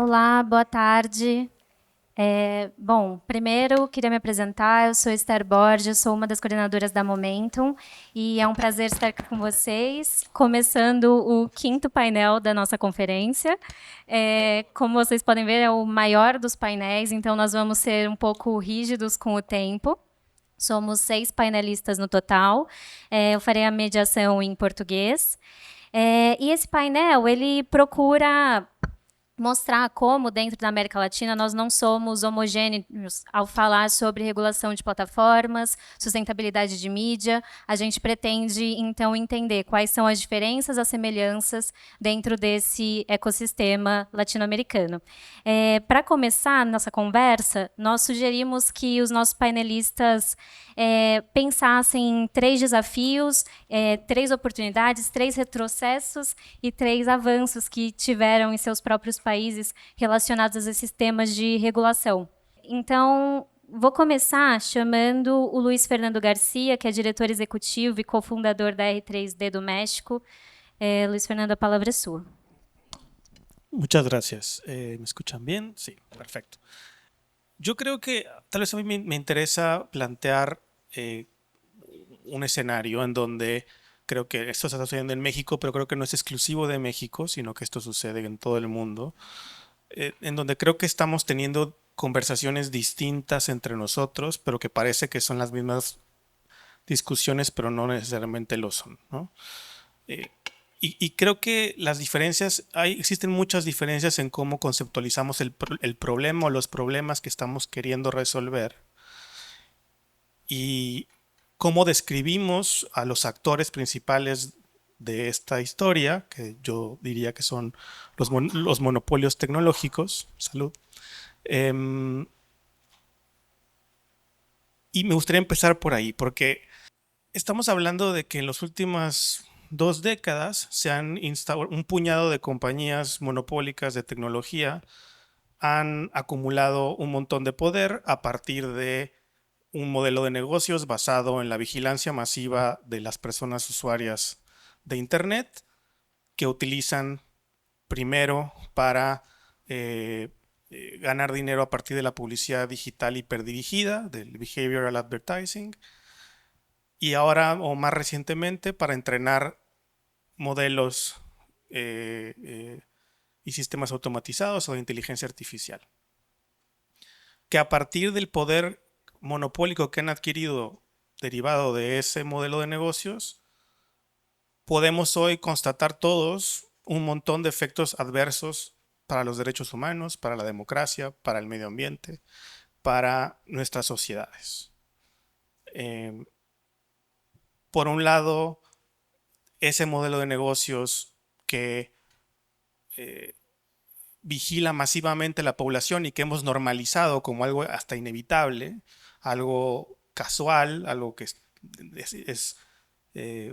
Olá, boa tarde. Bom, primeiro queria me apresentar. Eu sou Esther Borges, sou uma das coordenadoras da Momentum e é um prazer estar aqui com vocês, começando o quinto painel da nossa conferência. Como vocês podem ver, é o maior dos painéis, então nós vamos ser um pouco rígidos com o tempo. Somos 6 painelistas no total. Eu farei a mediação em português. E esse painel, ele procura mostrar como, dentro da América Latina, nós não somos homogêneos ao falar sobre regulação de plataformas, sustentabilidade de mídia. A gente pretende, então, entender quais são as diferenças, as semelhanças dentro desse ecossistema latino-americano. Para começar nossa conversa, nós sugerimos que os nossos painelistas pensassem em 3 desafios, 3 oportunidades, 3 retrocessos e 3 avanços que tiveram em seus próprios países relacionados a esses temas de regulação. Então, vou começar chamando o Luiz Fernando Garcia, que é diretor executivo e cofundador da R3D do México. Luiz Fernando, a palavra é sua. Muchas gracias. ¿Me escuchan bien? Sí, perfecto. Yo creo que tal vez a mí me interesa plantear un escenario en donde creo que esto está sucediendo en México, pero creo que no es exclusivo de México, sino que esto sucede en todo el mundo, en donde creo que estamos teniendo conversaciones distintas entre nosotros, pero que parece que son las mismas discusiones, pero no necesariamente lo son, ¿no? Y creo que las diferencias, existen muchas diferencias en cómo conceptualizamos el problema o los problemas que estamos queriendo resolver y cómo describimos a los actores principales de esta historia, que yo diría que son los monopolios tecnológicos. Salud. Y me gustaría empezar por ahí, porque estamos hablando de que en las últimas 2 décadas se han instaurado un puñado de compañías monopólicas de tecnología, han acumulado un montón de poder a partir de un modelo de negocios basado en la vigilancia masiva de las personas usuarias de Internet, que utilizan primero para ganar dinero a partir de la publicidad digital hiperdirigida, del behavioral advertising, y ahora, o más recientemente, para entrenar modelos y sistemas automatizados o de inteligencia artificial. Que a partir del poder monopólico que han adquirido derivado de ese modelo de negocios, podemos hoy constatar todos un montón de efectos adversos para los derechos humanos, para la democracia, para el medio ambiente, para nuestras sociedades. Por un lado, ese modelo de negocios que vigila masivamente la población y que hemos normalizado como algo hasta inevitable, algo casual, algo que es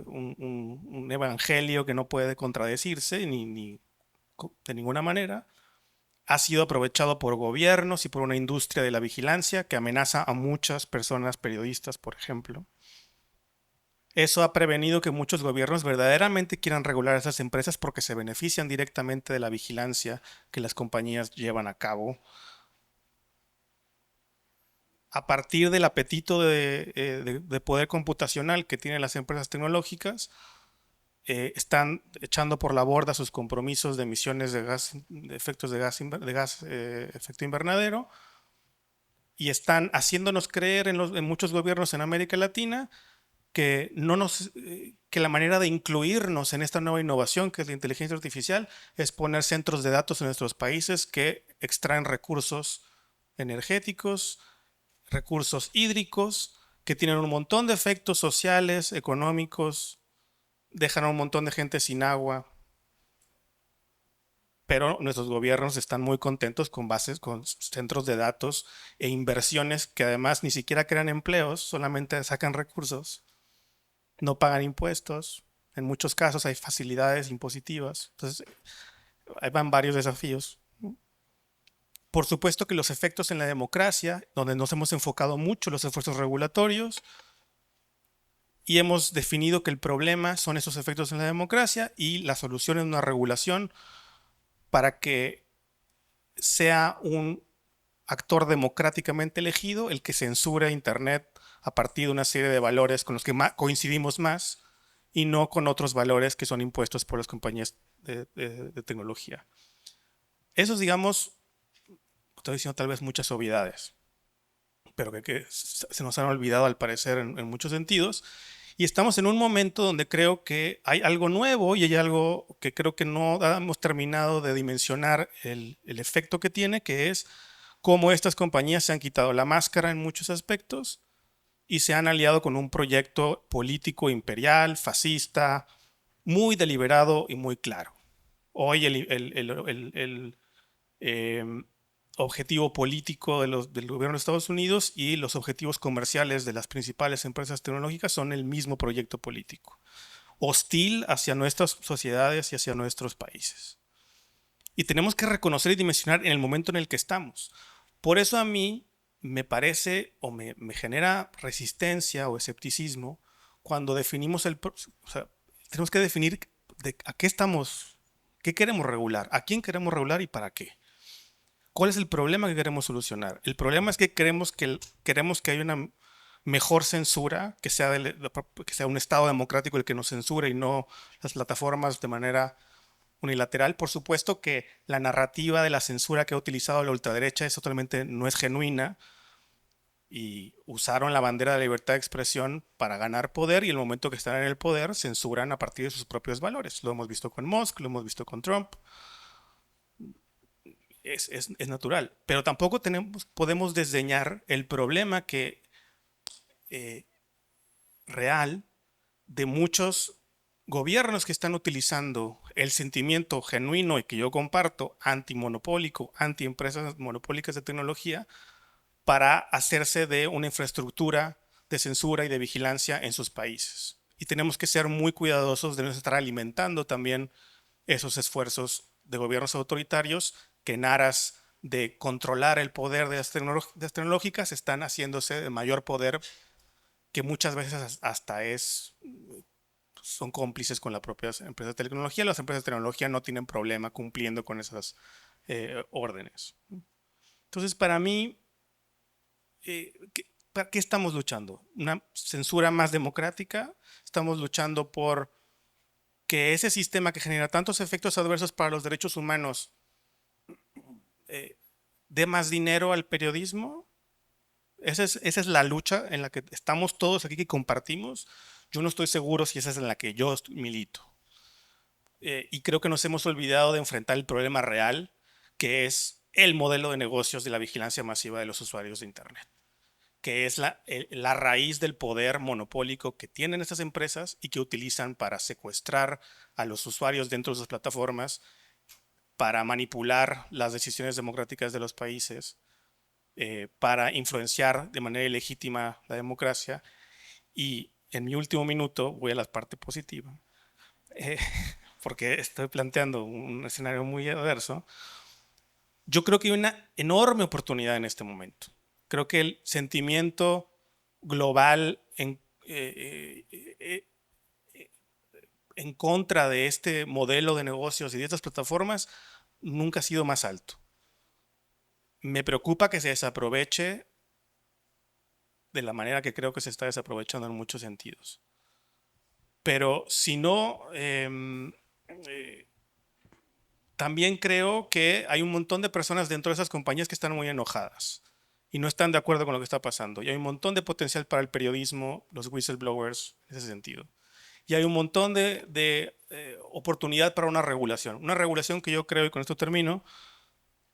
un evangelio que no puede contradecirse ni de ninguna manera, ha sido aprovechado por gobiernos y por una industria de la vigilancia que amenaza a muchas personas, periodistas, por ejemplo. Eso ha prevenido que muchos gobiernos verdaderamente quieran regular a esas empresas porque se benefician directamente de la vigilancia que las compañías llevan a cabo. A partir del apetito de poder computacional que tienen las empresas tecnológicas, están echando por la borda sus compromisos de emisiones de efecto invernadero, y están haciéndonos creer en muchos gobiernos en América Latina que la manera de incluirnos en esta nueva innovación que es la inteligencia artificial es poner centros de datos en nuestros países que extraen recursos energéticos, recursos hídricos, que tienen un montón de efectos sociales, económicos, dejan a un montón de gente sin agua. Pero nuestros gobiernos están muy contentos con centros de datos e inversiones que además ni siquiera crean empleos, solamente sacan recursos, no pagan impuestos, en muchos casos hay facilidades impositivas. Entonces, ahí van varios desafíos. Por supuesto que los efectos en la democracia, donde nos hemos enfocado mucho los esfuerzos regulatorios y hemos definido que el problema son esos efectos en la democracia y la solución es una regulación para que sea un actor democráticamente elegido el que censura Internet a partir de una serie de valores con los que coincidimos más y no con otros valores que son impuestos por las compañías de tecnología. Esos, digamos, estoy diciendo tal vez muchas obviedades, pero que se nos han olvidado al parecer en muchos sentidos. Y estamos en un momento donde creo que hay algo nuevo y hay algo que creo que no hemos terminado de dimensionar el efecto que tiene, que es cómo estas compañías se han quitado la máscara en muchos aspectos y se han aliado con un proyecto político imperial, fascista, muy deliberado y muy claro. Hoy el objetivo político del gobierno de Estados Unidos y los objetivos comerciales de las principales empresas tecnológicas son el mismo proyecto político, hostil hacia nuestras sociedades y hacia nuestros países. Y tenemos que reconocer y dimensionar en el momento en el que estamos. Por eso a mí me parece o me genera resistencia o escepticismo cuando definimos o sea, tenemos que definir a qué estamos, qué queremos regular, a quién queremos regular y para qué. ¿Cuál es el problema que queremos solucionar? El problema es que queremos que haya una mejor censura, que sea un Estado democrático el que nos censure y no las plataformas de manera unilateral. Por supuesto que la narrativa de la censura que ha utilizado la ultraderecha es totalmente no es genuina y usaron la bandera de la libertad de expresión para ganar poder y el momento que están en el poder censuran a partir de sus propios valores. Lo hemos visto con Musk, lo hemos visto con Trump. Es natural, pero tampoco podemos desdeñar el problema eh, real de muchos gobiernos que están utilizando el sentimiento genuino y que yo comparto, antimonopólico, anti-empresas monopólicas de tecnología, para hacerse de una infraestructura de censura y de vigilancia en sus países. Y tenemos que ser muy cuidadosos de no estar alimentando también esos esfuerzos de gobiernos autoritarios que en aras de controlar el poder de las tecnológicas están haciéndose de mayor poder que muchas veces hasta son cómplices con las propias empresas de tecnología. Las empresas de tecnología no tienen problema cumpliendo con esas órdenes. Entonces, para mí, ¿para qué estamos luchando? ¿Una censura más democrática? ¿Estamos luchando por que ese sistema que genera tantos efectos adversos para los derechos humanos dé más dinero al periodismo? Esa es la lucha en la que estamos todos aquí que compartimos. Yo no estoy seguro si esa es en la que yo milito. Y creo que nos hemos olvidado de enfrentar el problema real, que es el modelo de negocios de la vigilancia masiva de los usuarios de Internet, que es la raíz del poder monopólico que tienen estas empresas y que utilizan para secuestrar a los usuarios dentro de sus plataformas, para manipular las decisiones democráticas de los países, para influenciar de manera ilegítima la democracia. Y en mi último minuto voy a la parte positiva, eh, porque estoy planteando un escenario muy adverso. Yo creo que hay una enorme oportunidad en este momento. Creo que el sentimiento global en contra de este modelo de negocios y de estas plataformas nunca ha sido más alto. Me preocupa que se desaproveche de la manera que creo que se está desaprovechando en muchos sentidos. Pero si no, también creo que hay un montón de personas dentro de esas compañías que están muy enojadas y no están de acuerdo con lo que está pasando. Y hay un montón de potencial para el periodismo, los whistleblowers, en ese sentido. Y hay un montón de oportunidad para una regulación. Una regulación que yo creo, y con esto termino,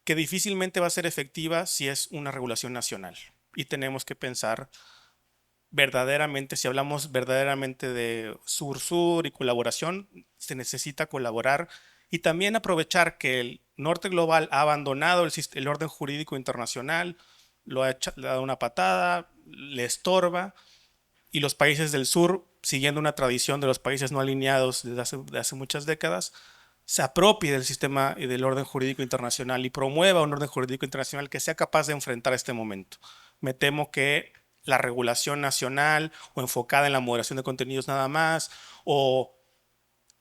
que difícilmente va a ser efectiva si es una regulación nacional. Y tenemos que pensar verdaderamente, si hablamos verdaderamente de sur-sur y colaboración, se necesita colaborar y también aprovechar que el norte global ha abandonado el orden jurídico internacional, le ha dado una patada, le estorba, y los países del sur, siguiendo una tradición de los países no alineados desde hace muchas décadas, se apropie del sistema y del orden jurídico internacional y promueva un orden jurídico internacional que sea capaz de enfrentar este momento. Me temo que la regulación nacional o enfocada en la moderación de contenidos nada más o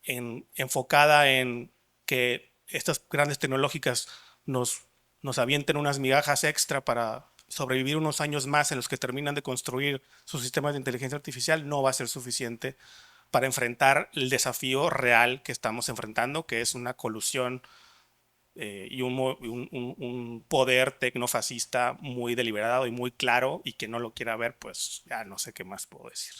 enfocada en que estas grandes tecnológicas nos nos avienten unas migajas extra para sobrevivir unos años más en los que terminan de construir sus sistemas de inteligencia artificial, no va a ser suficiente para enfrentar el desafío real que estamos enfrentando, que es una colusión y un poder tecnofascista muy deliberado y muy claro, y que no lo quiera ver, pues ya no sé qué más puedo decir.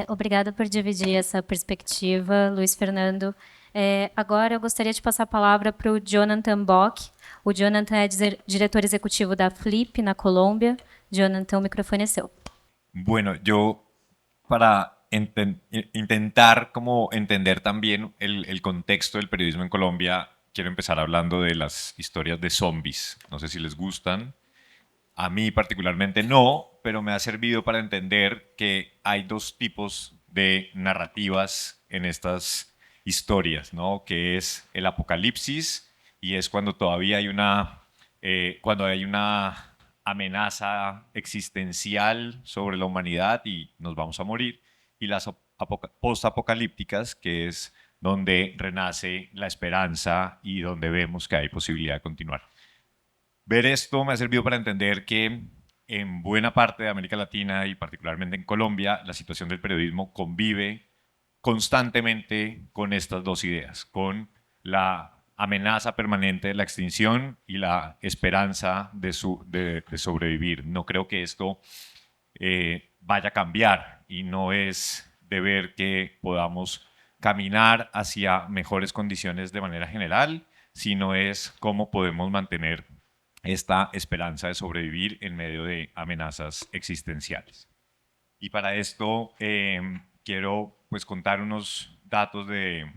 Obrigada por dividir essa perspectiva, Luiz Fernando. Agora eu gostaria de passar a palavra para o Jonathan Bock. O Jonathan é diretor executivo da Flip, na Colômbia. Jonathan, o microfone é seu. Bueno, yo para intentar como entender también el contexto del periodismo en Colombia, quiero empezar hablando de las historias de zombies. No sé si les gustan. A mí particularmente no, pero me ha servido para entender que hay dos tipos de narrativas en estas historias, ¿no? Que es el apocalipsis y es cuando todavía hay cuando hay una amenaza existencial sobre la humanidad y nos vamos a morir, y las postapocalípticas, que es donde renace la esperanza y donde vemos que hay posibilidad de continuar. Ver esto me ha servido para entender que en buena parte de América Latina y particularmente en Colombia, la situación del periodismo convive constantemente con estas dos ideas, con la amenaza permanente de la extinción y la esperanza de sobrevivir. No creo que esto vaya a cambiar, y no es de ver que podamos caminar hacia mejores condiciones de manera general, sino es cómo podemos mantener esta esperanza de sobrevivir en medio de amenazas existenciales. Y para esto quiero pues contar unos datos de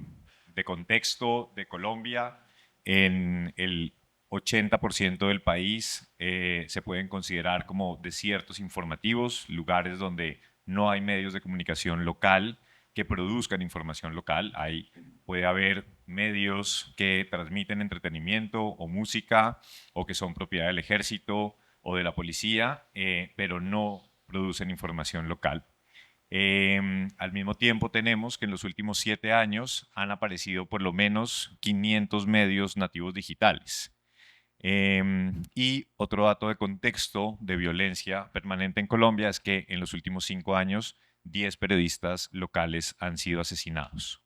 contexto de Colombia. En el 80% del país se pueden considerar como desiertos informativos, lugares donde no hay medios de comunicación local que produzcan información local. Puede haber medios que transmiten entretenimiento o música o que son propiedad del ejército o de la policía, pero no producen información local. Al mismo tiempo tenemos que en los últimos 7 años han aparecido por lo menos 500 medios nativos digitales. Y otro dato de contexto de violencia permanente en Colombia es que en los últimos 5 años 10 periodistas locales han sido asesinados.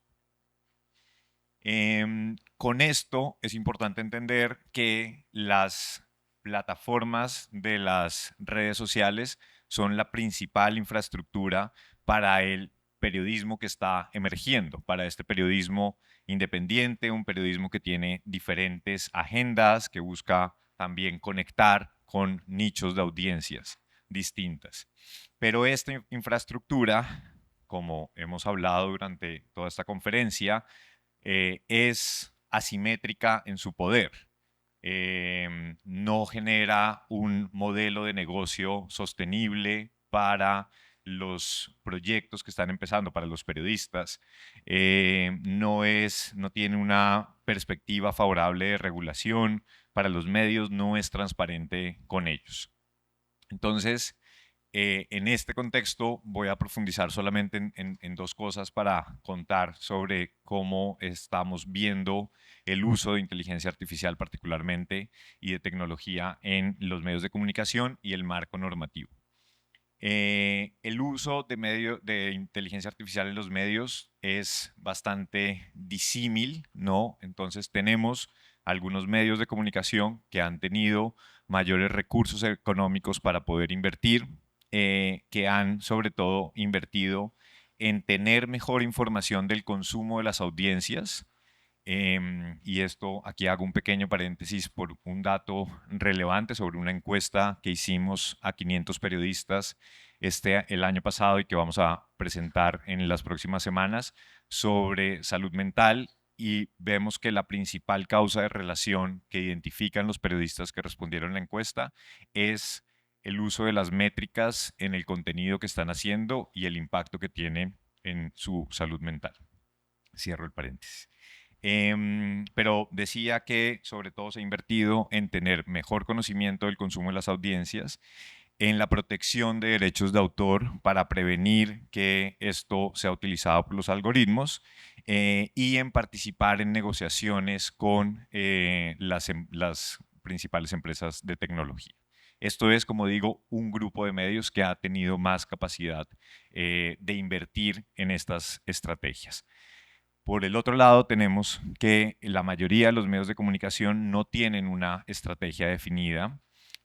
Con esto es importante entender que las plataformas de las redes sociales son la principal infraestructura para el periodismo que está emergiendo, para este periodismo independiente, un periodismo que tiene diferentes agendas, que busca también conectar con nichos de audiencias distintas. Pero esta infraestructura, como hemos hablado durante toda esta conferencia, es asimétrica en su poder. No genera un modelo de negocio sostenible para los proyectos que están empezando, para los periodistas. No tiene una perspectiva favorable de regulación para los medios, no es transparente con ellos. Entonces, en este contexto voy a profundizar solamente en dos cosas para contar sobre cómo estamos viendo el uso de inteligencia artificial particularmente y de tecnología en los medios de comunicación y el marco normativo. El uso de inteligencia artificial en los medios es bastante disímil, ¿no? Entonces tenemos algunos medios de comunicación que han tenido mayores recursos económicos para poder invertir, que han sobre todo invertido en tener mejor información del consumo de las audiencias. Y esto, aquí hago un pequeño paréntesis por un dato relevante sobre una encuesta que hicimos a 500 periodistas el año pasado y que vamos a presentar en las próximas semanas sobre salud mental, y vemos que la principal causa de relación que identifican los periodistas que respondieron a la encuesta es el uso de las métricas en el contenido que están haciendo y el impacto que tiene en su salud mental. Cierro el paréntesis. Pero decía que sobre todo se ha invertido en tener mejor conocimiento del consumo de las audiencias, en la protección de derechos de autor para prevenir que esto sea utilizado por los algoritmos y en participar en negociaciones con las principales empresas de tecnología. Esto es, como digo, un grupo de medios que ha tenido más capacidad de invertir en estas estrategias. Por el otro lado, tenemos que la mayoría de los medios de comunicación no tienen una estrategia definida,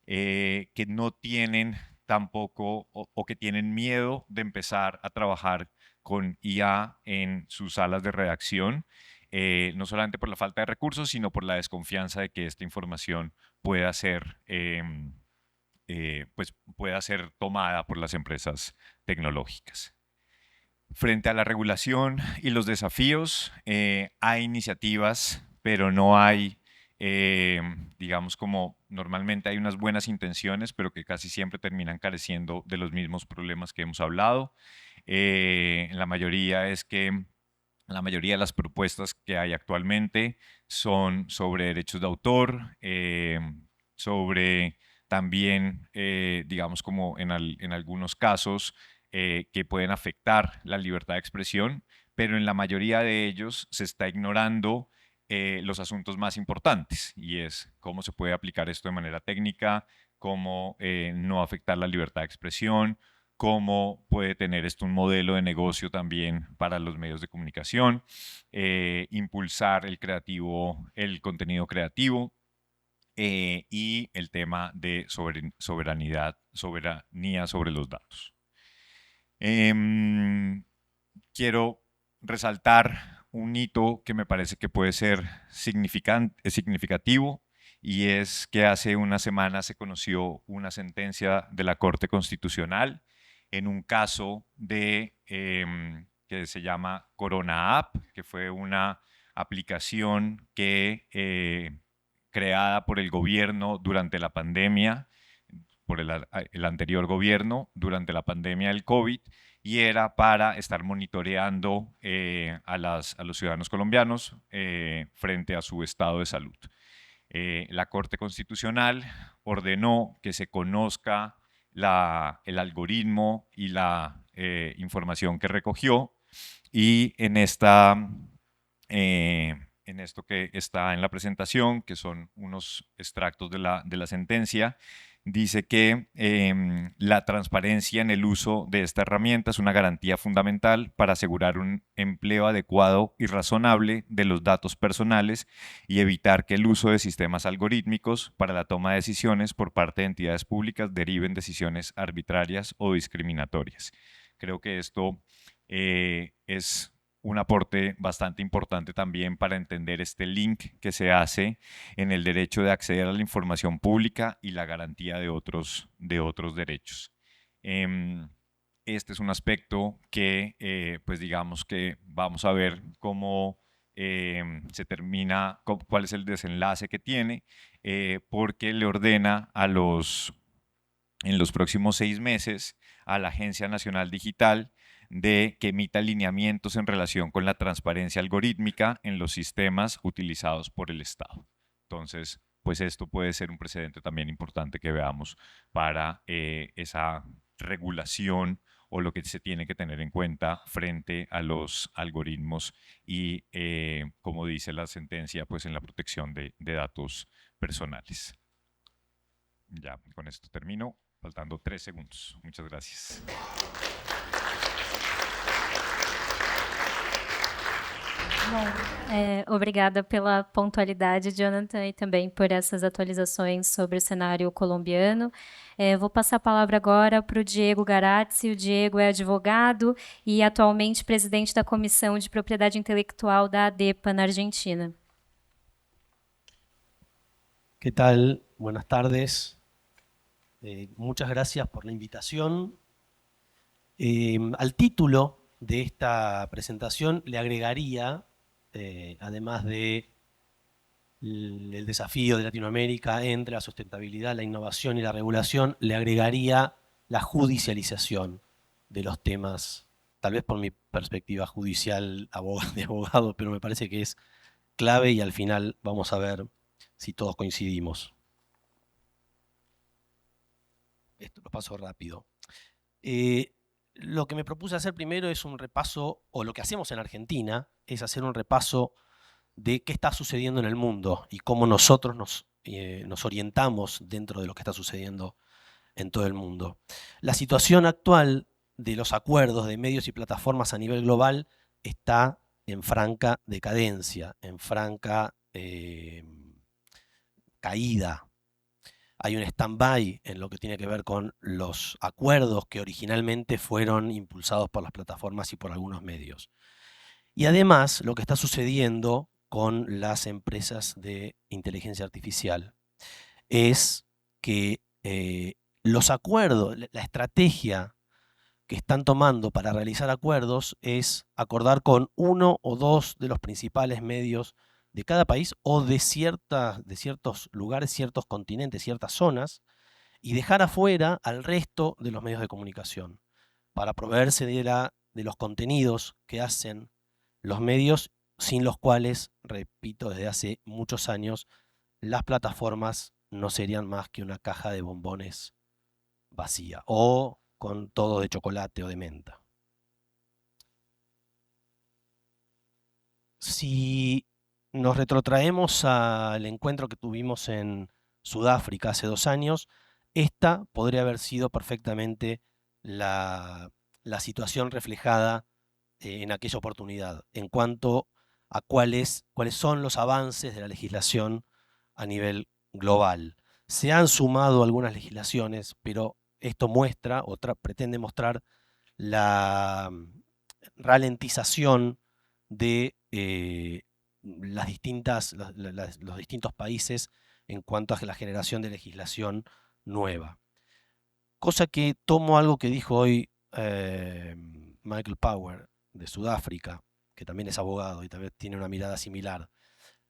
que no tienen tampoco o que tienen miedo de empezar a trabajar con IA en sus salas de redacción, no solamente por la falta de recursos, sino por la desconfianza de que esta información pueda ser, pues pueda ser tomada por las empresas tecnológicas. Frente a la regulación y los desafíos, hay iniciativas, pero no hay, digamos, como normalmente hay unas buenas intenciones, pero que casi siempre terminan careciendo de los mismos problemas que hemos hablado. La mayoría de las propuestas que hay actualmente son sobre derechos de autor, sobre también, digamos, como en algunos casos, que pueden afectar la libertad de expresión, pero en la mayoría de ellos se está ignorando los asuntos más importantes, y es cómo se puede aplicar esto de manera técnica, cómo no afectar la libertad de expresión, cómo puede tener esto un modelo de negocio también para los medios de comunicación, impulsar el contenido creativo, y el tema de soberanía sobre los datos. Quiero resaltar un hito que me parece que puede ser significativo, y es que hace una semana se conoció una sentencia de la Corte Constitucional en un caso que se llama Corona App, que fue una aplicación creada por el gobierno durante la pandemia, por el anterior gobierno durante la pandemia del COVID, y era para estar monitoreando a los ciudadanos colombianos frente a su estado de salud. La Corte Constitucional ordenó que se conozca el algoritmo y la información que recogió, y en esto que está en la presentación, que son unos extractos de la sentencia, dice que la transparencia en el uso de esta herramienta es una garantía fundamental para asegurar un empleo adecuado y razonable de los datos personales y evitar que el uso de sistemas algorítmicos para la toma de decisiones por parte de entidades públicas deriven decisiones arbitrarias o discriminatorias. Creo que esto es un aporte bastante importante también para entender este link que se hace en el derecho de acceder a la información pública y la garantía de otros derechos. Este es un aspecto que, pues digamos que vamos a ver cómo se termina, cuál es el desenlace que tiene, porque le ordena en los próximos 6 meses a la Agencia Nacional Digital de que emita lineamientos en relación con la transparencia algorítmica en los sistemas utilizados por el Estado. Entonces, pues esto puede ser un precedente también importante que veamos para esa regulación o lo que se tiene que tener en cuenta frente a los algoritmos y, como dice la sentencia, pues en la protección de datos personales. Ya, con esto termino, faltando 3 segundos. Muchas gracias. Bom, obrigada pela pontualidade, Jonathan, e também por essas atualizações sobre o cenário colombiano. Vou passar a palavra agora para o Diego Garazzi. O Diego é advogado e atualmente presidente da Comissão de Propriedade Intelectual da ADEPA, na Argentina. ¿Qué tal? Buenas tardes. Muchas gracias por la invitación. Al título de esta presentación le agregaría, además de el desafío de Latinoamérica entre la sustentabilidad, la innovación y la regulación, le agregaría la judicialización de los temas, tal vez por mi perspectiva judicial de abogado, pero me parece que es clave y al final vamos a ver si todos coincidimos. Esto lo paso rápido. Lo que me propuse hacer primero es un repaso, o lo que hacemos en Argentina, es hacer un repaso de qué está sucediendo en el mundo y cómo nosotros nos orientamos dentro de lo que está sucediendo en todo el mundo. La situación actual de los acuerdos de medios y plataformas a nivel global está en franca decadencia, en franca caída. Hay un stand-by en lo que tiene que ver con los acuerdos que originalmente fueron impulsados por las plataformas y por algunos medios. Y además, lo que está sucediendo con las empresas de inteligencia artificial es que los acuerdos, la estrategia que están tomando para realizar acuerdos es acordar con uno o dos de los principales medios de cada país o de ciertos lugares, ciertos continentes, ciertas zonas, y dejar afuera al resto de los medios de comunicación para proveerse de los contenidos que hacen los medios, sin los cuales, repito, desde hace muchos años, las plataformas no serían más que una caja de bombones vacía o con todo de chocolate o de menta. Si nos retrotraemos al encuentro que tuvimos en Sudáfrica hace 2 años, esta podría haber sido perfectamente la situación reflejada en aquella oportunidad, en cuanto a cuáles son los avances de la legislación a nivel global. Se han sumado algunas legislaciones, pero esto muestra, pretende mostrar la ralentización de los distintos países en cuanto a la generación de legislación nueva. Cosa que tomo algo que dijo hoy Michael Power de Sudáfrica, que también es abogado y también tiene una mirada similar.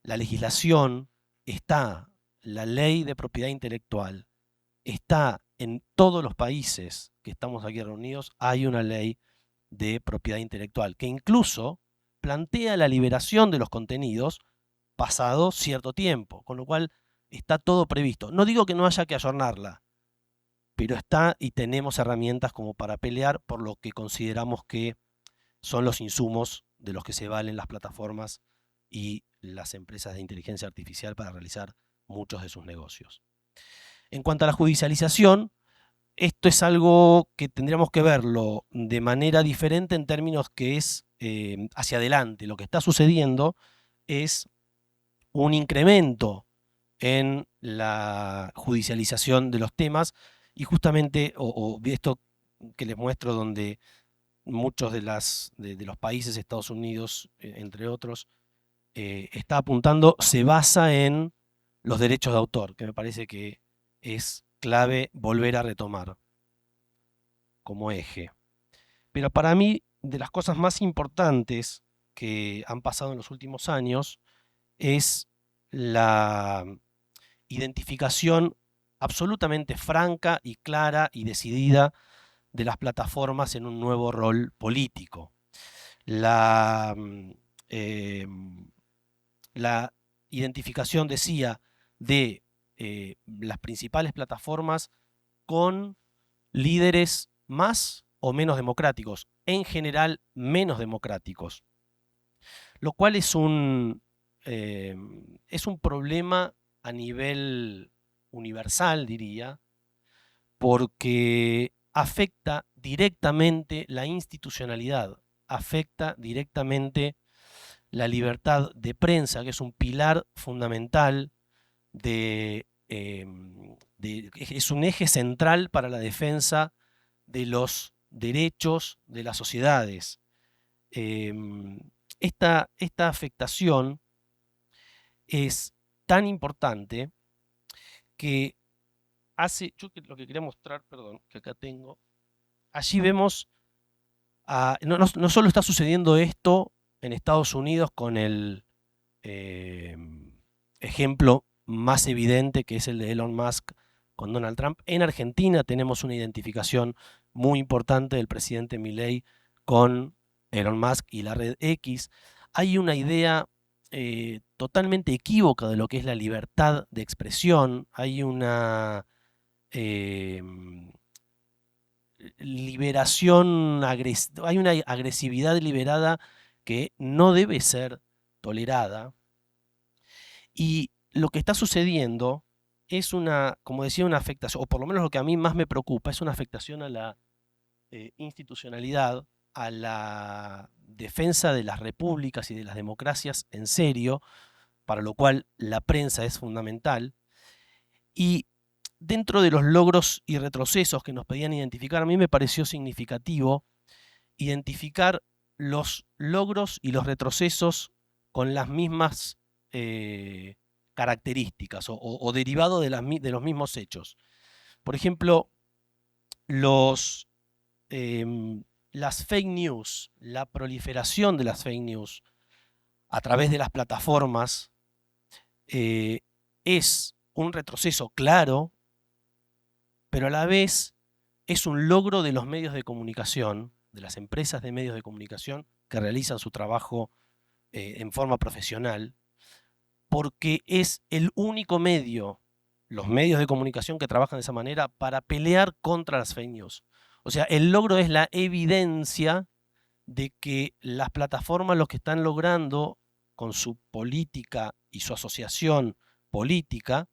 La legislación está, la ley de propiedad intelectual está en todos los países que estamos aquí reunidos, hay una ley de propiedad intelectual que incluso plantea la liberación de los contenidos pasado cierto tiempo, con lo cual está todo previsto. No digo que no haya que ayornarla, pero está y tenemos herramientas como para pelear por lo que consideramos que son los insumos de los que se valen las plataformas y las empresas de inteligencia artificial para realizar muchos de sus negocios. En cuanto a la judicialización, esto es algo que tendríamos que verlo de manera diferente en términos que es hacia adelante. Lo que está sucediendo es un incremento en la judicialización de los temas y justamente, o esto que les muestro donde muchos de los países, Estados Unidos, entre otros, está apuntando, se basa en los derechos de autor, que me parece que es clave volver a retomar como eje. Pero para mí, de las cosas más importantes que han pasado en los últimos años es la identificación absolutamente franca y clara y decidida de las plataformas en un nuevo rol político. La identificación, decía, de las principales plataformas con líderes más o menos democráticos, en general menos democráticos, lo cual es un problema a nivel universal, diría, porque afecta directamente la institucionalidad, afecta directamente la libertad de prensa, que es un pilar fundamental es un eje central para la defensa de los derechos de las sociedades. Esta afectación es tan importante que lo que quería mostrar, perdón, que acá tengo, allí vemos, no solo está sucediendo esto en Estados Unidos con el ejemplo más evidente que es el de Elon Musk con Donald Trump. En Argentina tenemos una identificación muy importante del presidente Milei con Elon Musk y la red X. Hay una idea totalmente equívoca de lo que es la libertad de expresión. Hay una liberación, hay una agresividad deliberada que no debe ser tolerada. Y lo que está sucediendo es una, como decía, una afectación, o por lo menos lo que a mí más me preocupa, es una afectación a la institucionalidad, a la defensa de las repúblicas y de las democracias en serio, para lo cual la prensa es fundamental. Y dentro de los logros y retrocesos que nos pedían identificar, a mí me pareció significativo identificar los logros y los retrocesos con las mismas características o derivado de los mismos hechos. Por ejemplo, las fake news, la proliferación de las fake news a través de las plataformas es un retroceso claro, pero a la vez es un logro de los medios de comunicación, de las empresas de medios de comunicación que realizan su trabajo en forma profesional, porque es el único medio, los medios de comunicación que trabajan de esa manera, para pelear contra las fake news. O sea, el logro es la evidencia de que las plataformas lo que están logrando con su política y su asociación política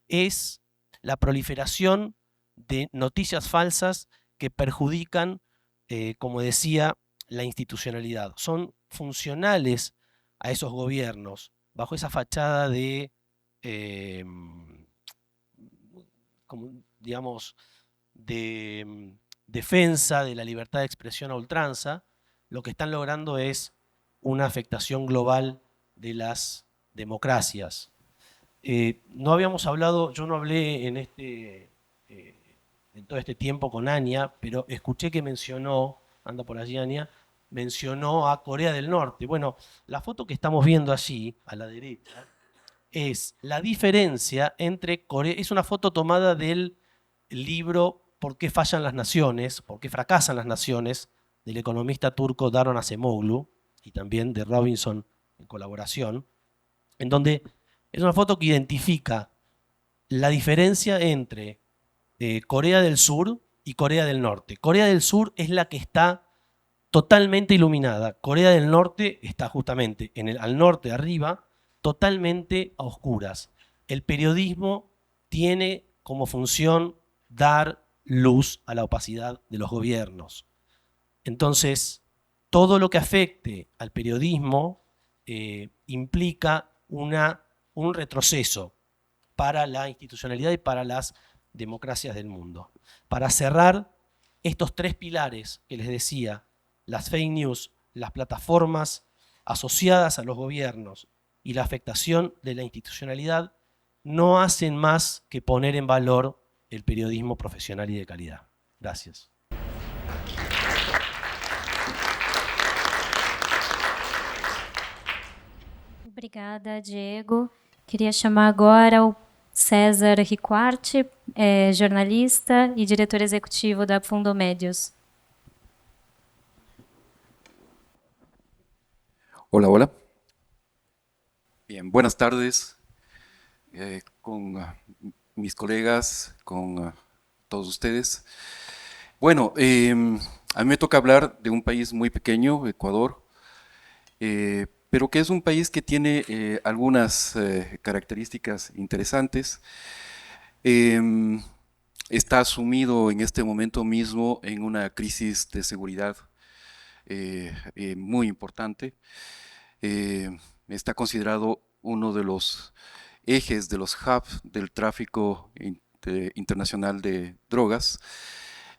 es la proliferación de noticias falsas que perjudican, como decía, la institucionalidad. Son funcionales a esos gobiernos bajo esa fachada de, como, digamos, de defensa de la libertad de expresión a ultranza. Lo que están logrando es una afectación global de las democracias. No habíamos hablado, yo no hablé en todo este tiempo con Ania, pero escuché que mencionó, anda por allí Ania, mencionó a Corea del Norte. Bueno, la foto que estamos viendo allí, a la derecha, es la diferencia entre Corea, es una foto tomada del libro ¿Por qué fallan las naciones? ¿Por qué fracasan las naciones? Del economista turco Daron Acemoglu y también de Robinson en colaboración, en donde es una foto que identifica la diferencia entre Corea del Sur y Corea del Norte. Corea del Sur es la que está totalmente iluminada. Corea del Norte está justamente al norte, arriba, totalmente a oscuras. El periodismo tiene como función dar luz a la opacidad de los gobiernos. Entonces, todo lo que afecte al periodismo implica un retroceso para la institucionalidad y para las democracias del mundo. Para cerrar, estos tres pilares que les decía, las fake news, las plataformas asociadas a los gobiernos y la afectación de la institucionalidad, no hacen más que poner en valor el periodismo profesional y de calidad. Gracias. Obrigada, Diego. Queria chamar agora o César Riquarte, jornalista e diretor executivo da Fundomédios. Hola, hola. Bien, buenas tardes con mis colegas, con todos ustedes. Bueno, a mí me toca hablar de un país muy pequeño, Ecuador, pero que es un país que tiene algunas características interesantes. Está sumido en este momento mismo en una crisis de seguridad muy importante. Está considerado uno de los ejes, de los hubs del tráfico internacional de drogas,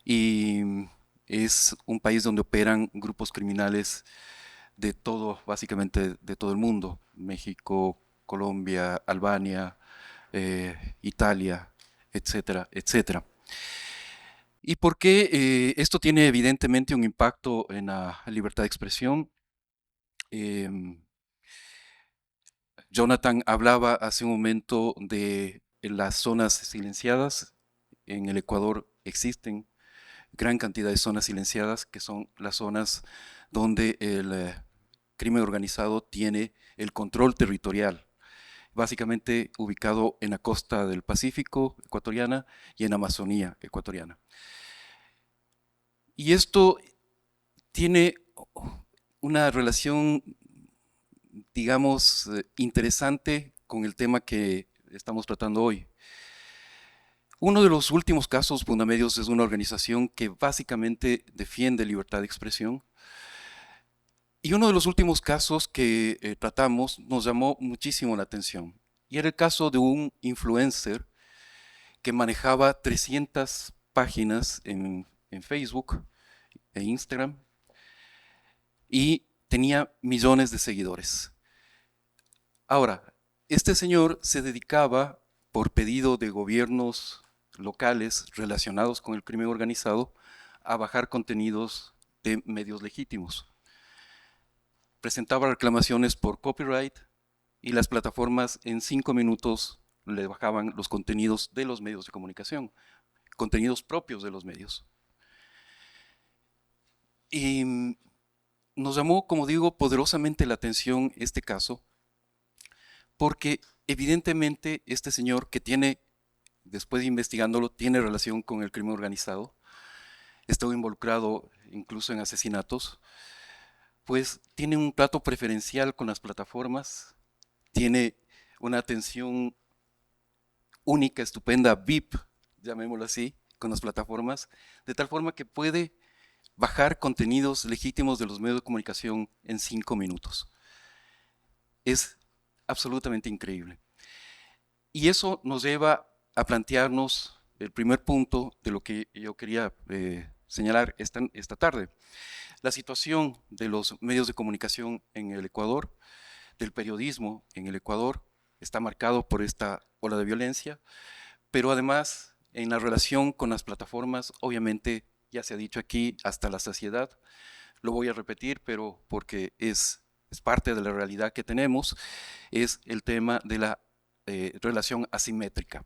y es un país donde operan grupos criminales de todo, básicamente de todo el mundo: México, Colombia, Albania, Italia, etcétera, etcétera. ¿Y por qué esto tiene evidentemente un impacto en la libertad de expresión? Jonathan hablaba hace un momento de las zonas silenciadas. En el Ecuador existen gran cantidad de zonas silenciadas, que son las zonas donde el crimen organizado tiene el control territorial, básicamente ubicado en la costa del Pacífico ecuatoriana y en Amazonía ecuatoriana. Y esto tiene una relación, digamos, interesante con el tema que estamos tratando hoy. Uno de los últimos casos, Fundamedios es una organización que básicamente defiende libertad de expresión. Y uno de los últimos casos que tratamos nos llamó muchísimo la atención. Y era el caso de un influencer que manejaba 300 páginas en Facebook e Instagram y tenía millones de seguidores. Ahora, este señor se dedicaba, por pedido de gobiernos locales relacionados con el crimen organizado, a bajar contenidos de medios legítimos. Presentaba reclamaciones por copyright y las plataformas en 5 minutos le bajaban los contenidos de los medios de comunicación, contenidos propios de los medios. Y nos llamó, como digo, poderosamente la atención este caso, porque evidentemente este señor que tiene, después de investigándolo, tiene relación con el crimen organizado, estuvo involucrado incluso en asesinatos, pues tiene un trato preferencial con las plataformas, tiene una atención única, estupenda, VIP, llamémoslo así, con las plataformas, de tal forma que puede bajar contenidos legítimos de los medios de comunicación en 5 minutos. Es absolutamente increíble. Y eso nos lleva a plantearnos el primer punto de lo que yo quería señalar esta tarde. La situación de los medios de comunicación en el Ecuador, del periodismo en el Ecuador, está marcado por esta ola de violencia, pero además en la relación con las plataformas, obviamente ya se ha dicho aquí hasta la saciedad, lo voy a repetir, pero porque es parte de la realidad que tenemos, es el tema de la relación asimétrica,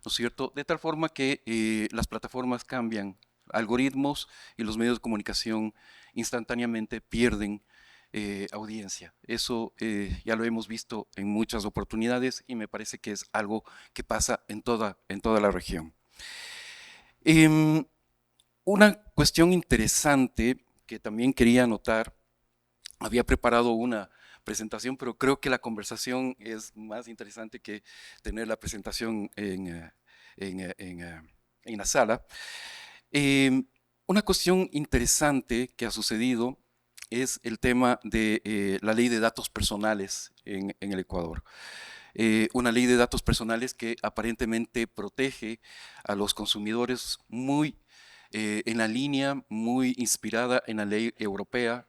¿no es cierto? De tal forma que las plataformas cambian algoritmos y los medios de comunicación instantáneamente pierden audiencia. Eso ya lo hemos visto en muchas oportunidades y me parece que es algo que pasa en toda la región. Una cuestión interesante que también quería anotar, había preparado una presentación, pero creo que la conversación es más interesante que tener la presentación en la sala. Una cuestión interesante que ha sucedido es el tema de la ley de datos personales en el Ecuador. Una ley de datos personales que aparentemente protege a los consumidores muy en la línea, muy inspirada en la ley europea,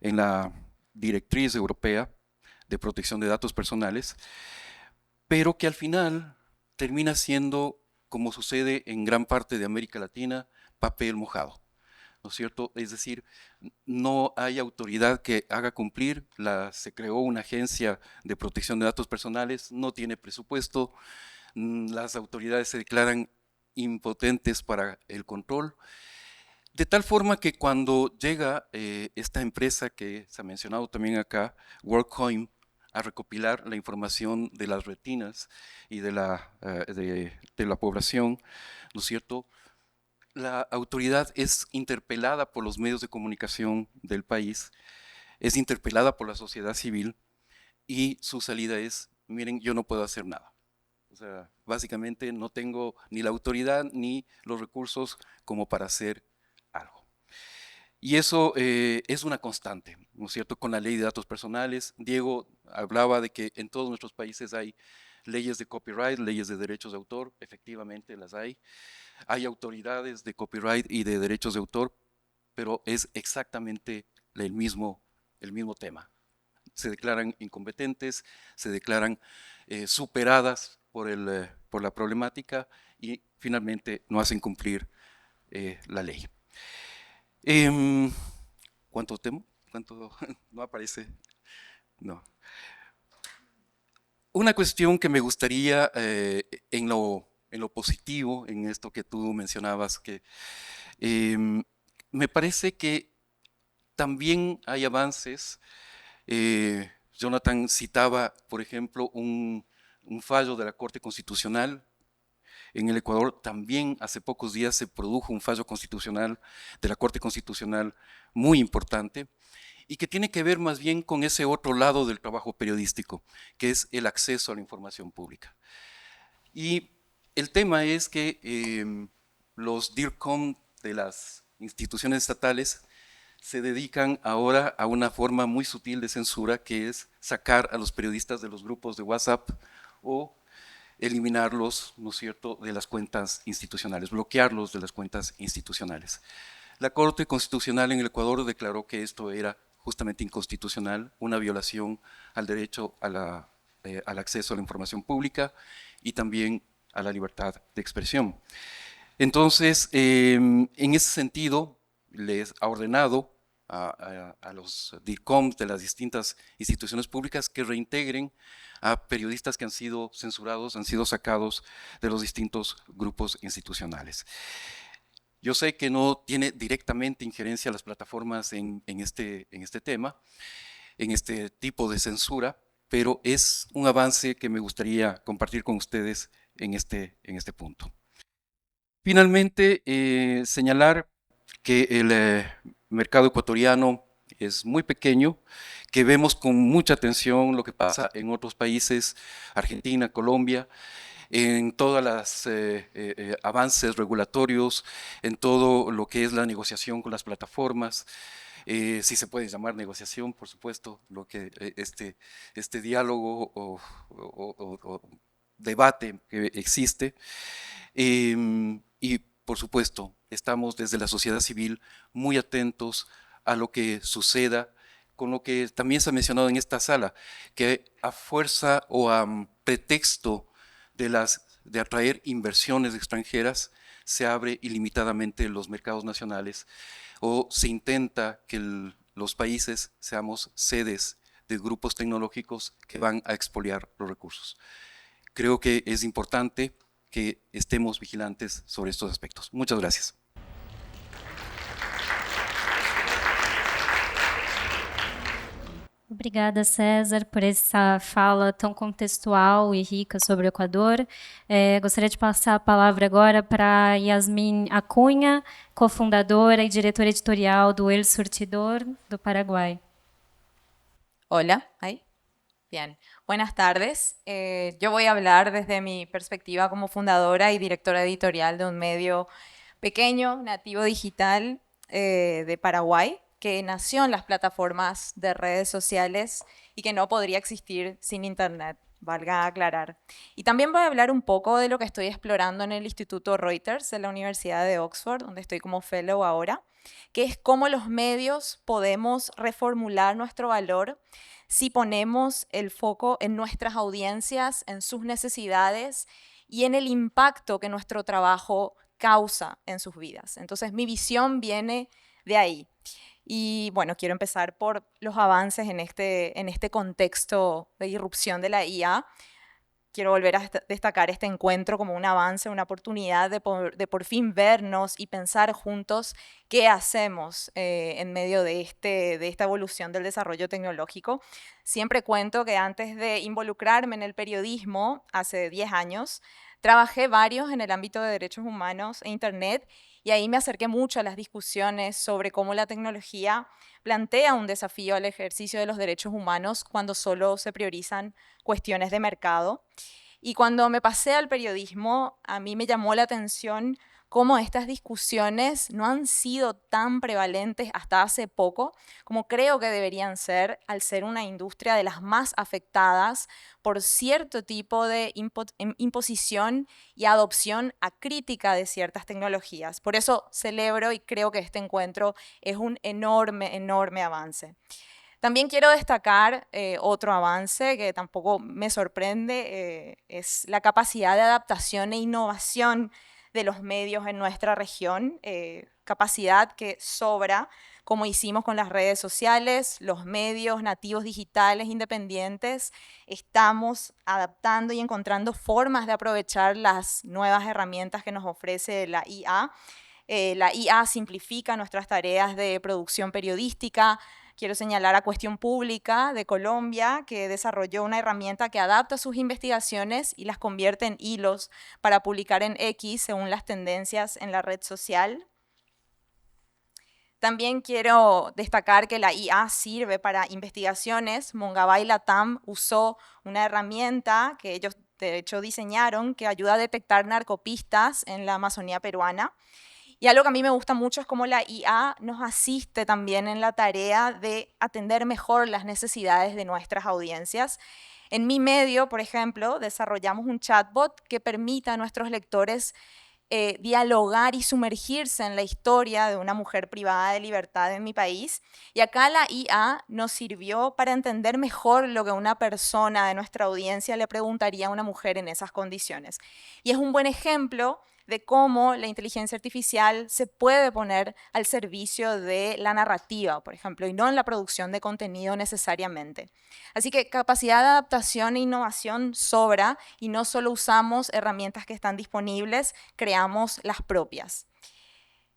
en la directriz europea de protección de datos personales, pero que al final termina siendo, como sucede en gran parte de América Latina, papel mojado, ¿no es cierto? Es decir, no hay autoridad que haga cumplir, se creó una agencia de protección de datos personales, no tiene presupuesto, las autoridades se declaran impotentes para el control, de tal forma que cuando llega esta empresa que se ha mencionado también acá, WorldCoin, a recopilar la información de las retinas y de la población, ¿no es cierto? La autoridad es interpelada por los medios de comunicación del país, es interpelada por la sociedad civil y su salida es, miren, yo no puedo hacer nada. O sea, básicamente no tengo ni la autoridad ni los recursos como para hacer algo. Y eso es una constante, ¿no es cierto? Con la ley de datos personales, Diego hablaba de que en todos nuestros países hay leyes de copyright, leyes de derechos de autor, efectivamente las hay. Hay autoridades de copyright y de derechos de autor, pero es exactamente el mismo tema. Se declaran incompetentes, se declaran superadas por la problemática y finalmente no hacen cumplir la ley. ¿Cuánto temo? ¿Cuánto? No aparece. No. Una cuestión que me gustaría en lo positivo, en esto que tú mencionabas, que me parece que también hay avances. Jonathan citaba, por ejemplo, un fallo de la Corte Constitucional En el Ecuador también hace pocos días se produjo un fallo constitucional de la Corte Constitucional muy importante y que tiene que ver más bien con ese otro lado del trabajo periodístico, que es el acceso a la información pública. Y el tema es que los DIRCOM de las instituciones estatales se dedican ahora a una forma muy sutil de censura, que es sacar a los periodistas de los grupos de WhatsApp o eliminarlos, ¿no es cierto?, de las cuentas institucionales, bloquearlos de las cuentas institucionales. La Corte Constitucional en el Ecuador declaró que esto era justamente inconstitucional, una violación al derecho al acceso a la información pública y también a la libertad de expresión. Entonces, en ese sentido, les ha ordenado a los DIRCOM de las distintas instituciones públicas que reintegren a periodistas que han sido censurados, han sido sacados de los distintos grupos institucionales. Yo sé que no tiene directamente injerencia las plataformas en este tema, en este tipo de censura, pero es un avance que me gustaría compartir con ustedes en este punto. Finalmente, señalar que el mercado ecuatoriano es muy pequeño, que vemos con mucha atención lo que pasa en otros países, Argentina, Colombia, en todos los avances regulatorios, en todo lo que es la negociación con las plataformas, si se puede llamar negociación, por supuesto, lo que este diálogo o debate que existe. Y por supuesto, estamos desde la sociedad civil muy atentos a lo que suceda con lo que también se ha mencionado en esta sala, que a fuerza o a pretexto de atraer inversiones extranjeras, se abre ilimitadamente los mercados nacionales o se intenta que los países seamos sedes de grupos tecnológicos que van a expoliar los recursos. Creo que es importante que estemos vigilantes sobre estos aspectos. Muchas gracias. Obrigada, César, por essa fala tão contextual e rica sobre o Equador. Gostaria de passar a palavra agora para Yasmin Acunha, cofundadora y diretora editorial do El Surtidor do Paraguay. Hola, ¿ahí? Bien, buenas tardes. Yo voy a hablar desde mi perspectiva como fundadora y directora editorial de un medio pequeño, nativo digital de Paraguay, que nació en las plataformas de redes sociales y que no podría existir sin Internet, valga aclarar. Y también voy a hablar un poco de lo que estoy explorando en el Instituto Reuters de la Universidad de Oxford, donde estoy como fellow ahora, que es cómo los medios podemos reformular nuestro valor si ponemos el foco en nuestras audiencias, en sus necesidades y en el impacto que nuestro trabajo causa en sus vidas. Entonces, mi visión viene de ahí. Y bueno, quiero empezar por los avances en este contexto de irrupción de la IA. Quiero volver a destacar este encuentro como un avance, una oportunidad de por fin vernos y pensar juntos qué hacemos en medio de esta evolución del desarrollo tecnológico. Siempre cuento que antes de involucrarme en el periodismo, hace 10 años, trabajé varios en el ámbito de derechos humanos e Internet, y ahí me acerqué mucho a las discusiones sobre cómo la tecnología plantea un desafío al ejercicio de los derechos humanos cuando solo se priorizan cuestiones de mercado. Y cuando me pasé al periodismo, a mí me llamó la atención cómo estas discusiones no han sido tan prevalentes hasta hace poco como creo que deberían ser, al ser una industria de las más afectadas por cierto tipo de imposición y adopción acrítica de ciertas tecnologías. Por eso celebro y creo que este encuentro es un enorme, enorme avance. También quiero destacar otro avance que tampoco me sorprende, es la capacidad de adaptación e innovación de los medios en nuestra región, capacidad que sobra, como hicimos con las redes sociales, los medios nativos digitales independientes. Estamos adaptando y encontrando formas de aprovechar las nuevas herramientas que nos ofrece la IA. La IA simplifica nuestras tareas de producción periodística, Quiero señalar a Cuestión Pública de Colombia, que desarrolló una herramienta que adapta sus investigaciones y las convierte en hilos para publicar en X según las tendencias en la red social. También quiero destacar que la IA sirve para investigaciones. Mongabay Latam usó una herramienta que ellos de hecho diseñaron que ayuda a detectar narcopistas en la Amazonía peruana. Y algo que a mí me gusta mucho es cómo la IA nos asiste también en la tarea de atender mejor las necesidades de nuestras audiencias. En mi medio, por ejemplo, desarrollamos un chatbot que permita a nuestros lectores dialogar y sumergirse en la historia de una mujer privada de libertad en mi país. Y acá la IA nos sirvió para entender mejor lo que una persona de nuestra audiencia le preguntaría a una mujer en esas condiciones. Y es un buen ejemplo de cómo la inteligencia artificial se puede poner al servicio de la narrativa, por ejemplo, y no en la producción de contenido necesariamente. Así que capacidad de adaptación e innovación sobra y no solo usamos herramientas que están disponibles, creamos las propias.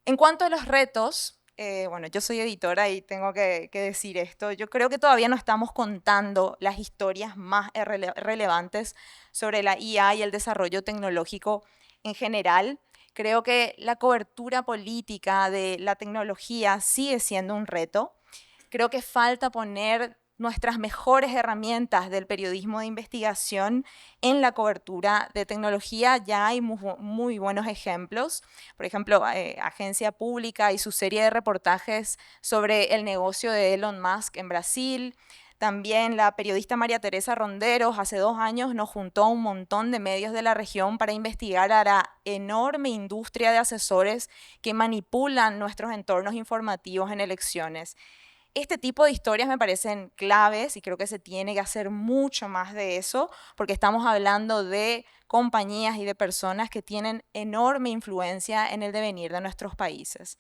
En cuanto a los retos, bueno, yo soy editora y tengo que decir esto, yo creo que todavía no estamos contando las historias más relevantes sobre la IA y el desarrollo tecnológico en general. Creo que la cobertura política de la tecnología sigue siendo un reto. Creo que falta poner nuestras mejores herramientas del periodismo de investigación en la cobertura de tecnología. Ya hay muy buenos ejemplos. Por ejemplo, Agencia Pública y su serie de reportajes sobre el negocio de Elon Musk en Brasil. También la periodista María Teresa Ronderos hace 2 años nos juntó a un montón de medios de la región para investigar a la enorme industria de asesores que manipulan nuestros entornos informativos en elecciones. Este tipo de historias me parecen claves y creo que se tiene que hacer mucho más de eso porque estamos hablando de compañías y de personas que tienen enorme influencia en el devenir de nuestros países.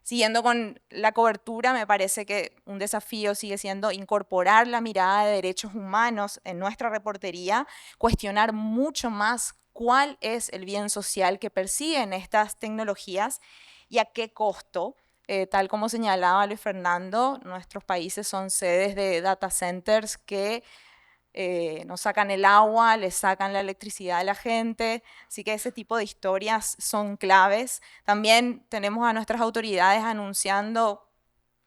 Siguiendo con la cobertura, me parece que un desafío sigue siendo incorporar la mirada de derechos humanos en nuestra reportería, cuestionar mucho más cuál es el bien social que persiguen estas tecnologías y a qué costo. Tal como señalaba Luis Fernando, nuestros países son sedes de data centers que nos sacan el agua, les sacan la electricidad a la gente, así que ese tipo de historias son claves. También tenemos a nuestras autoridades anunciando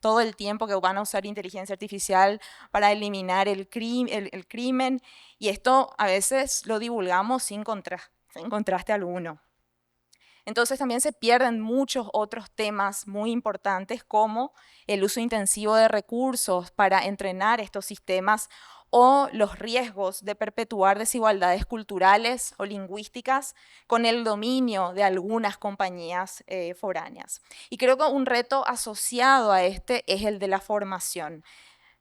todo el tiempo que van a usar inteligencia artificial para eliminar el crimen, y esto a veces lo divulgamos sin contraste alguno. Entonces también se pierden muchos otros temas muy importantes como el uso intensivo de recursos para entrenar estos sistemas o los riesgos de perpetuar desigualdades culturales o lingüísticas con el dominio de algunas compañías foráneas. Y creo que un reto asociado a este es el de la formación.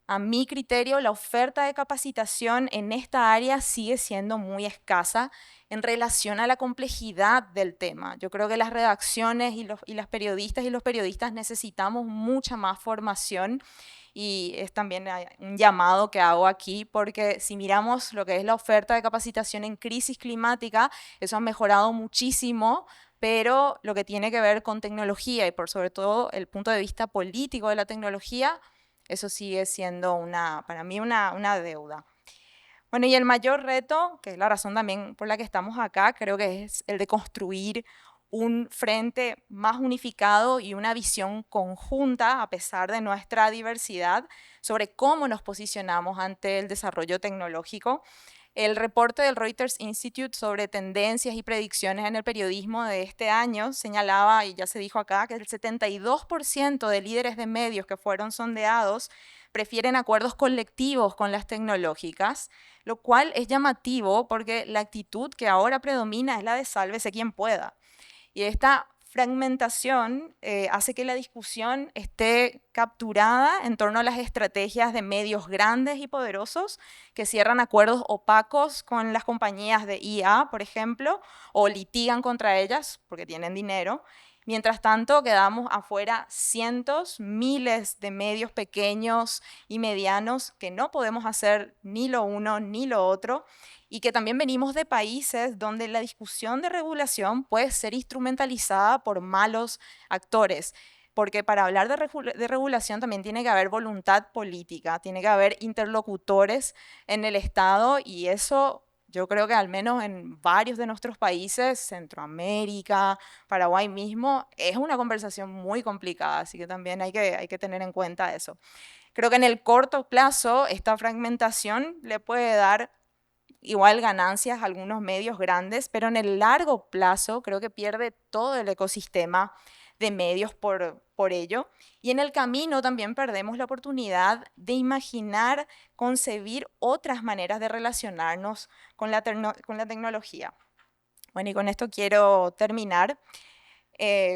A mi criterio, la oferta de capacitación en esta área sigue siendo muy escasa en relación a la complejidad del tema. Yo creo que las redacciones y las periodistas y los periodistas necesitamos mucha más formación, y es también un llamado que hago aquí, porque si miramos lo que es la oferta de capacitación en crisis climática, eso ha mejorado muchísimo, pero lo que tiene que ver con tecnología y por sobre todo el punto de vista político de la tecnología, eso sigue siendo para mí una deuda. Bueno, y el mayor reto, que es la razón también por la que estamos acá, creo que es el de construir un frente más unificado y una visión conjunta, a pesar de nuestra diversidad, sobre cómo nos posicionamos ante el desarrollo tecnológico. El reporte del Reuters Institute sobre tendencias y predicciones en el periodismo de este año señalaba, y ya se dijo acá, que el 72% de líderes de medios que fueron sondeados prefieren acuerdos colectivos con las tecnológicas, lo cual es llamativo porque la actitud que ahora predomina es la de sálvese quien pueda. Y esta fragmentación hace que la discusión esté capturada en torno a las estrategias de medios grandes y poderosos que cierran acuerdos opacos con las compañías de IA, por ejemplo, o litigan contra ellas porque tienen dinero. Mientras tanto, quedamos afuera cientos, miles de medios pequeños y medianos que no podemos hacer ni lo uno ni lo otro, y que también venimos de países donde la discusión de regulación puede ser instrumentalizada por malos actores. porque para hablar de regulación también tiene que haber voluntad política, tiene que haber interlocutores en el Estado y eso yo creo que al menos en varios de nuestros países, Centroamérica, Paraguay mismo, es una conversación muy complicada, así que también hay que tener en cuenta eso. Creo que en el corto plazo esta fragmentación le puede dar igual ganancias a algunos medios grandes, pero en el largo plazo creo que pierde todo el ecosistema de medios por ello. Y en el camino también perdemos la oportunidad de imaginar, concebir otras maneras de relacionarnos con la tecnología. Bueno, y con esto quiero terminar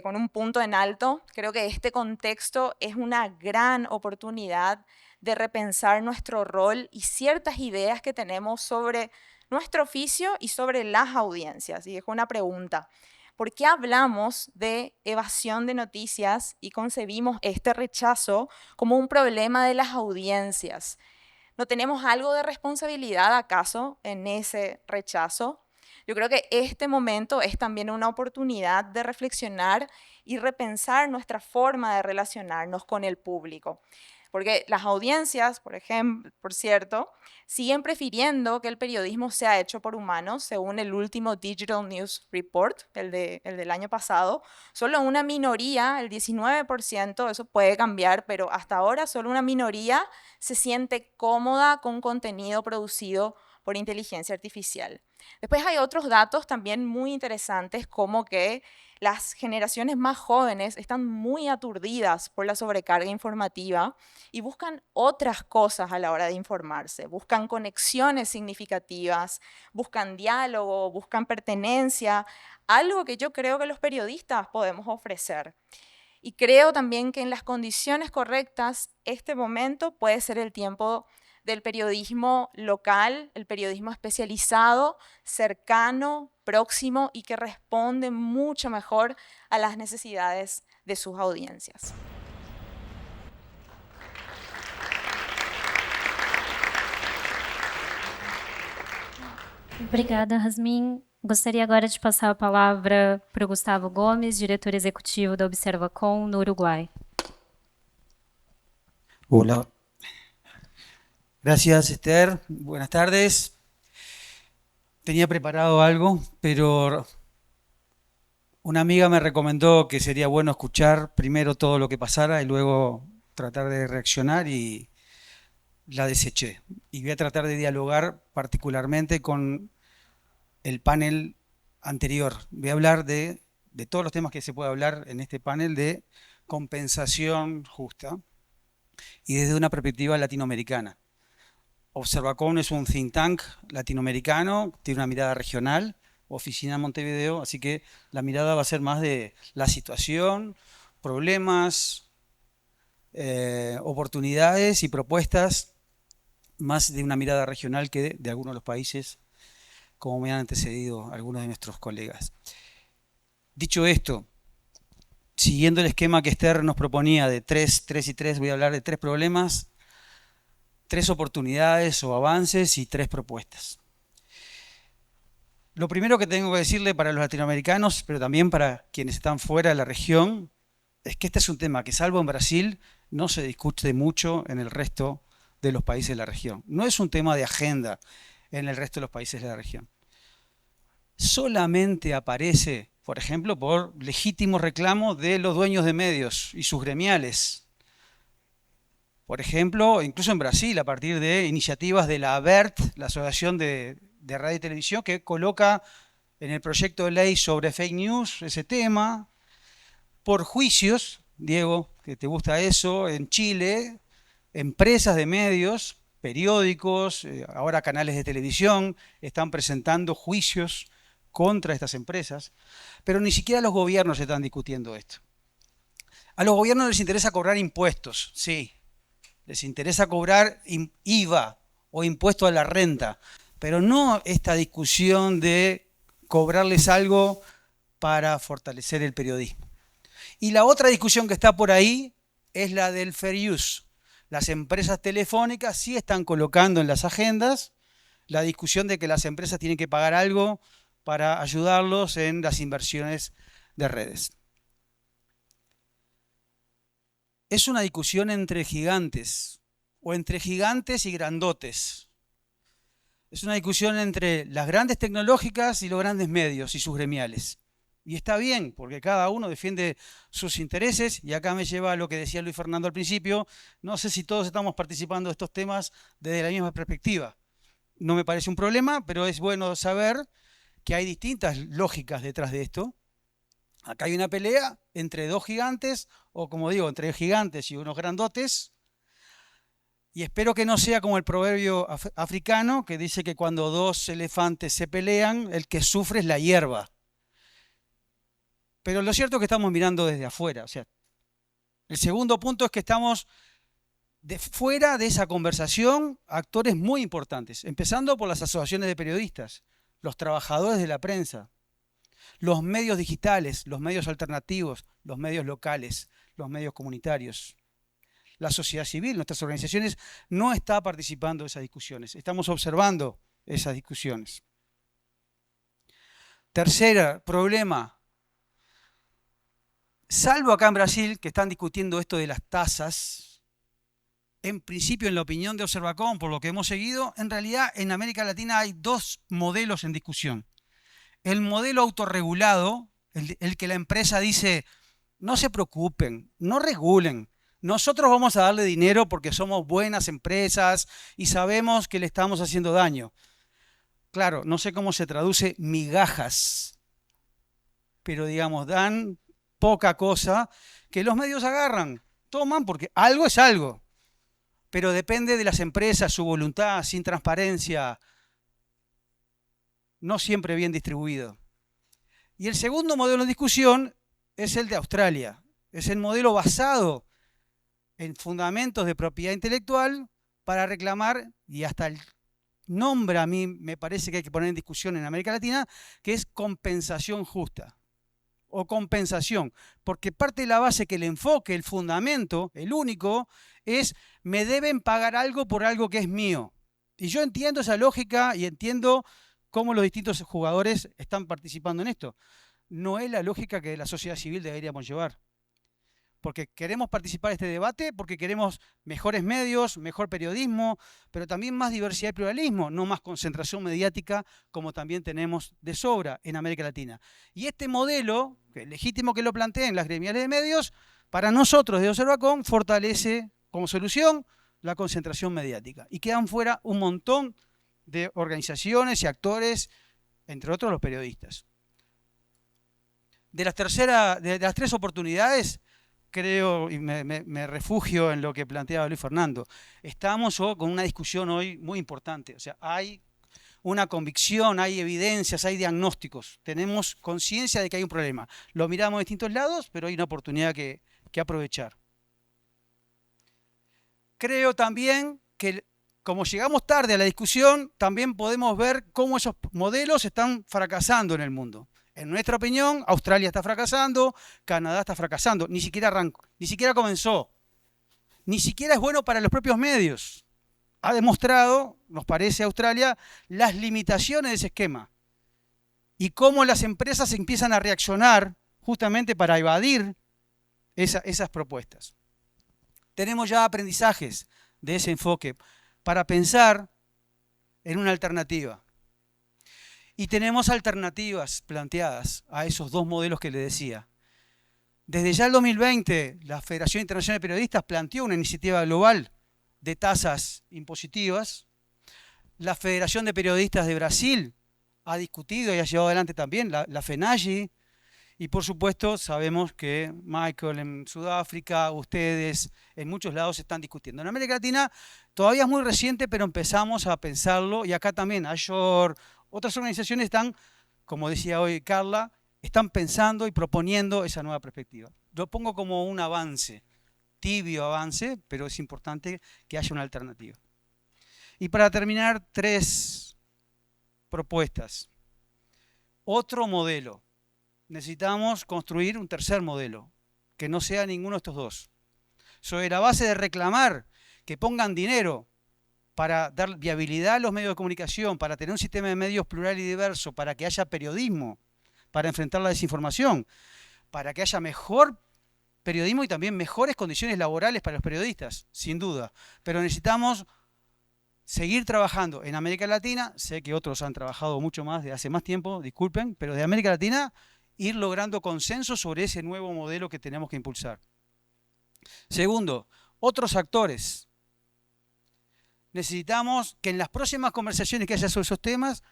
con un punto en alto. Creo que este contexto es una gran oportunidad de repensar nuestro rol y ciertas ideas que tenemos sobre nuestro oficio y sobre las audiencias. Y dejo una pregunta. ¿Por qué hablamos de evasión de noticias y concebimos este rechazo como un problema de las audiencias? ¿No tenemos algo de responsabilidad acaso en ese rechazo? Yo creo que este momento es también una oportunidad de reflexionar y repensar nuestra forma de relacionarnos con el público. Porque las audiencias, por ejemplo, por cierto, siguen prefiriendo que el periodismo sea hecho por humanos, según el último Digital News Report, el del año pasado. Solo una minoría, el 19%, eso puede cambiar, pero hasta ahora solo una minoría se siente cómoda con contenido producido por inteligencia artificial. Después hay otros datos también muy interesantes, como que las generaciones más jóvenes están muy aturdidas por la sobrecarga informativa y buscan otras cosas a la hora de informarse. Buscan conexiones significativas, buscan diálogo, buscan pertenencia, algo que yo creo que los periodistas podemos ofrecer. Y creo también que en las condiciones correctas, este momento puede ser el tiempo del periodismo local, el periodismo especializado, cercano, próximo y que responde mucho mejor a las necesidades de sus audiencias. Obrigada, Rasmin. Gostaria agora de passar a palavra para o Gustavo Gomes, diretor executivo da Observacom no Uruguai. Hola. Gracias, Esther. Buenas tardes. Tenía preparado algo, pero una amiga me recomendó que sería bueno escuchar primero todo lo que pasara y luego tratar de reaccionar y la deseché. Y voy a tratar de dialogar particularmente con el panel anterior. Voy a hablar de todos los temas que se puede hablar en este panel de compensación justa y desde una perspectiva latinoamericana. Observacom es un think tank latinoamericano, tiene una mirada regional, oficina en Montevideo, así que la mirada va a ser más de la situación, problemas, oportunidades y propuestas, más de una mirada regional que de algunos de los países, como me han antecedido algunos de nuestros colegas. Dicho esto, siguiendo el esquema que Esther nos proponía de 3 y 3, voy a hablar de 3 problemas, 3 oportunidades o avances y 3 propuestas. Lo primero que tengo que decirle para los latinoamericanos, pero también para quienes están fuera de la región, es que este es un tema que, salvo en Brasil, no se discute mucho en el resto de los países de la región. No es un tema de agenda en el resto de los países de la región. Solamente aparece, por ejemplo, por legítimos reclamos de los dueños de medios y sus gremiales. Por ejemplo, incluso en Brasil, a partir de iniciativas de la ABERT, la Asociación de Radio y Televisión, que coloca en el proyecto de ley sobre fake news ese tema, por juicios, Diego, que te gusta eso, en Chile, empresas de medios, periódicos, ahora canales de televisión, están presentando juicios contra estas empresas, pero ni siquiera los gobiernos están discutiendo esto. A los gobiernos les interesa cobrar impuestos, sí. Les interesa cobrar IVA o impuesto a la renta, pero no esta discusión de cobrarles algo para fortalecer el periodismo. Y la otra discusión que está por ahí es la del fair use. Las empresas telefónicas sí están colocando en las agendas la discusión de que las empresas tienen que pagar algo para ayudarlos en las inversiones de redes. es una discusión entre gigantes, o entre gigantes y grandotes. Es una discusión entre las grandes tecnológicas y los grandes medios y sus gremiales. Y está bien, porque cada uno defiende sus intereses, y acá me lleva a lo que decía Luis Fernando al principio. No sé si todos estamos participando de estos temas desde la misma perspectiva. No me parece un problema, pero es bueno saber que hay distintas lógicas detrás de esto. Acá hay una pelea entre dos gigantes, o como digo, entre gigantes y unos grandotes. Y espero que no sea como el proverbio africano que dice que cuando dos elefantes se pelean, el que sufre es la hierba. Pero lo cierto es que estamos mirando desde afuera. O sea, el segundo punto es que estamos fuera de esa conversación actores muy importantes, empezando por las asociaciones de periodistas, los trabajadores de la prensa, los medios digitales, los medios alternativos, los medios locales, los medios comunitarios. La sociedad civil, nuestras organizaciones, no está participando de esas discusiones. Estamos observando esas discusiones. Tercer problema. Salvo acá en Brasil, que están discutiendo esto de las tasas, en principio, en la opinión de Observacom, por lo que hemos seguido, en realidad en América Latina hay dos modelos en discusión. El modelo autorregulado, el que la empresa dice, no se preocupen, no regulen. Nosotros vamos a darle dinero porque somos buenas empresas y sabemos que le estamos haciendo daño. Claro, no sé cómo se traduce migajas, pero digamos, dan poca cosa que los medios agarran, toman porque algo es algo, pero depende de las empresas, su voluntad, sin transparencia, no siempre bien distribuido. Y el segundo modelo de discusión es el de Australia, es el modelo basado en fundamentos de propiedad intelectual para reclamar, y hasta el nombre a mí me parece que hay que poner en discusión en América Latina, que es compensación justa o compensación, porque parte de la base que el enfoque, el fundamento, el único, es me deben pagar algo por algo que es mío. Y yo entiendo esa lógica y entiendo cómo los distintos jugadores están participando en esto. No es la lógica que la sociedad civil deberíamos llevar. Porque queremos participar en este debate, porque queremos mejores medios, mejor periodismo, pero también más diversidad y pluralismo, no más concentración mediática como también tenemos de sobra en América Latina. Y este modelo, que es legítimo que lo planteen las gremiales de medios, para nosotros de Observacom fortalece como solución la concentración mediática. Y quedan fuera un montón de organizaciones y actores, entre otros los periodistas. De las tres oportunidades, creo, y me refugio en lo que planteaba Luis Fernando, estamos con una discusión hoy muy importante. O sea, hay una convicción, hay evidencias, hay diagnósticos. Tenemos conciencia de que hay un problema. Lo miramos de distintos lados, pero hay una oportunidad que aprovechar. Creo también que, como llegamos tarde a la discusión, también podemos ver cómo esos modelos están fracasando en el mundo. En nuestra opinión, Australia está fracasando, Canadá está fracasando, ni siquiera arrancó, ni siquiera comenzó, ni siquiera es bueno para los propios medios. Ha demostrado, nos parece Australia, las limitaciones de ese esquema y cómo las empresas empiezan a reaccionar justamente para evadir esas propuestas. Tenemos ya aprendizajes de ese enfoque para pensar en una alternativa. Y tenemos alternativas planteadas a esos dos modelos que le decía. Desde ya el 2020, la Federación Internacional de Periodistas planteó una iniciativa global de tasas impositivas. La Federación de Periodistas de Brasil ha discutido y ha llevado adelante también la FENAGI. Y por supuesto sabemos que Michael en Sudáfrica, ustedes en muchos lados están discutiendo. En América Latina todavía es muy reciente, pero empezamos a pensarlo. Y acá también, AYOR, otras organizaciones están, como decía hoy Carla, están pensando y proponiendo esa nueva perspectiva. Lo pongo como un avance, tibio avance, pero es importante que haya una alternativa. Y para terminar, 3 propuestas. Otro modelo. Necesitamos construir un tercer modelo, que no sea ninguno de estos dos. Sobre la base de reclamar que pongan dinero para dar viabilidad a los medios de comunicación, para tener un sistema de medios plural y diverso, para que haya periodismo, para enfrentar la desinformación, para que haya mejor periodismo y también mejores condiciones laborales para los periodistas, sin duda. Pero necesitamos seguir trabajando en América Latina. Sé que otros han trabajado mucho más de hace más tiempo, disculpen, pero de América Latina ir logrando consenso sobre ese nuevo modelo que tenemos que impulsar. Segundo, otros actores. Necesitamos que en las próximas conversaciones que haya sobre esos temas,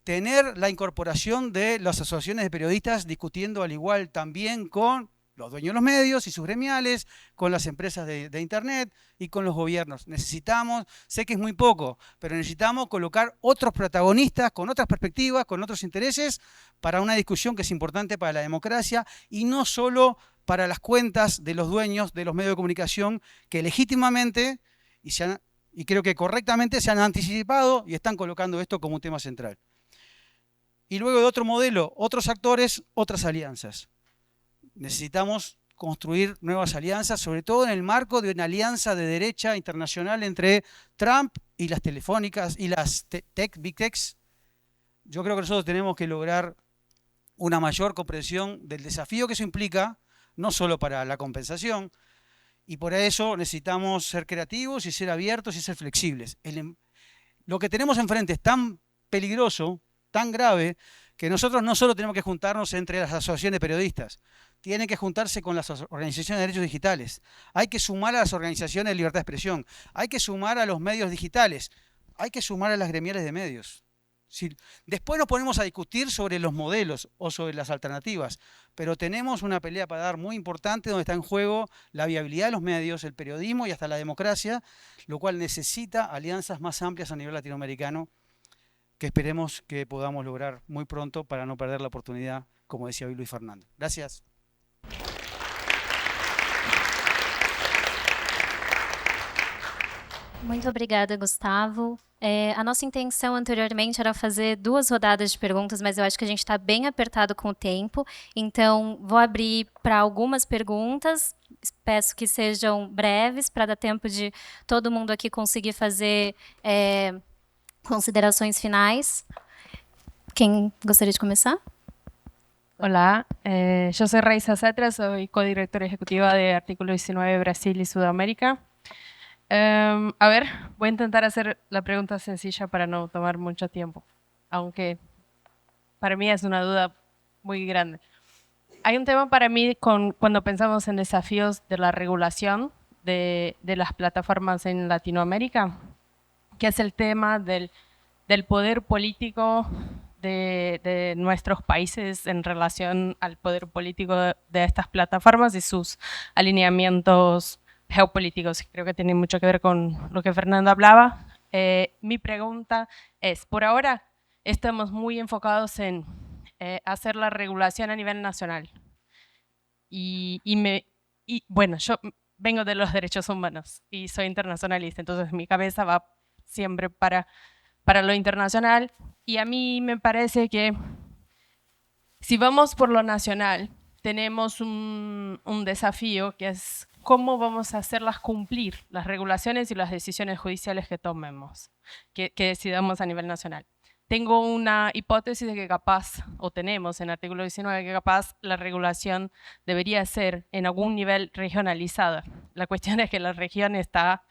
tener la incorporación de las asociaciones de periodistas discutiendo al igual también con los dueños de los medios y sus gremiales, con las empresas de Internet y con los gobiernos. Necesitamos, sé que es muy poco, pero necesitamos colocar otros protagonistas con otras perspectivas, con otros intereses, para una discusión que es importante para la democracia y no solo para las cuentas de los dueños de los medios de comunicación que legítimamente y creo que correctamente se han anticipado y están colocando esto como un tema central. Y luego de otro modelo, otros actores, otras alianzas. Necesitamos construir nuevas alianzas, sobre todo en el marco de una alianza de derecha internacional entre Trump y las telefónicas y las Big Techs. Yo creo que nosotros tenemos que lograr una mayor comprensión del desafío que eso implica, no solo para la compensación, y por eso necesitamos ser creativos y ser abiertos y ser flexibles. Lo que tenemos enfrente es tan peligroso, tan grave, que nosotros no solo tenemos que juntarnos entre las asociaciones de periodistas, tienen que juntarse con las organizaciones de derechos digitales, hay que sumar a las organizaciones de libertad de expresión, hay que sumar a los medios digitales, hay que sumar a las gremiales de medios. Después nos ponemos a discutir sobre los modelos o sobre las alternativas, pero tenemos una pelea para dar muy importante donde está en juego la viabilidad de los medios, el periodismo y hasta la democracia, lo cual necesita alianzas más amplias a nivel latinoamericano que esperemos que podamos lograr muy pronto para no perder la oportunidad, como decía hoy Luis Fernando. Gracias. Muito obrigada, Gustavo. A nossa intenção anteriormente era fazer 2 rodadas de perguntas, mas eu acho que a gente está bem apertado com o tempo, então vou abrir para algumas perguntas. Peço que sejam breves, para dar tempo de todo mundo aqui conseguir fazer considerações finais. Quem gostaria de começar? Hola, yo soy Raiza Satra, soy codirectora ejecutiva de Artículo 19 Brasil y Sudamérica. A ver, voy a intentar hacer la pregunta sencilla para no tomar mucho tiempo, aunque para mí es una duda muy grande. Hay un tema para mí cuando pensamos en desafíos de la regulación de las plataformas en Latinoamérica, que es el tema del poder político de nuestros países en relación al poder político de estas plataformas y sus alineamientos geopolíticos. Creo que tiene mucho que ver con lo que Fernando hablaba. Mi pregunta es, por ahora estamos muy enfocados en hacer la regulación a nivel nacional. Y bueno, yo vengo de los derechos humanos y soy internacionalista, entonces mi cabeza va siempre para lo internacional. Y a mí me parece que si vamos por lo nacional, tenemos un desafío que es cómo vamos a hacerlas cumplir las regulaciones y las decisiones judiciales que tomemos, que decidamos a nivel nacional. Tengo una hipótesis de que capaz, o tenemos en el artículo 19, que capaz la regulación debería ser en algún nivel regionalizada. La cuestión es que la región está,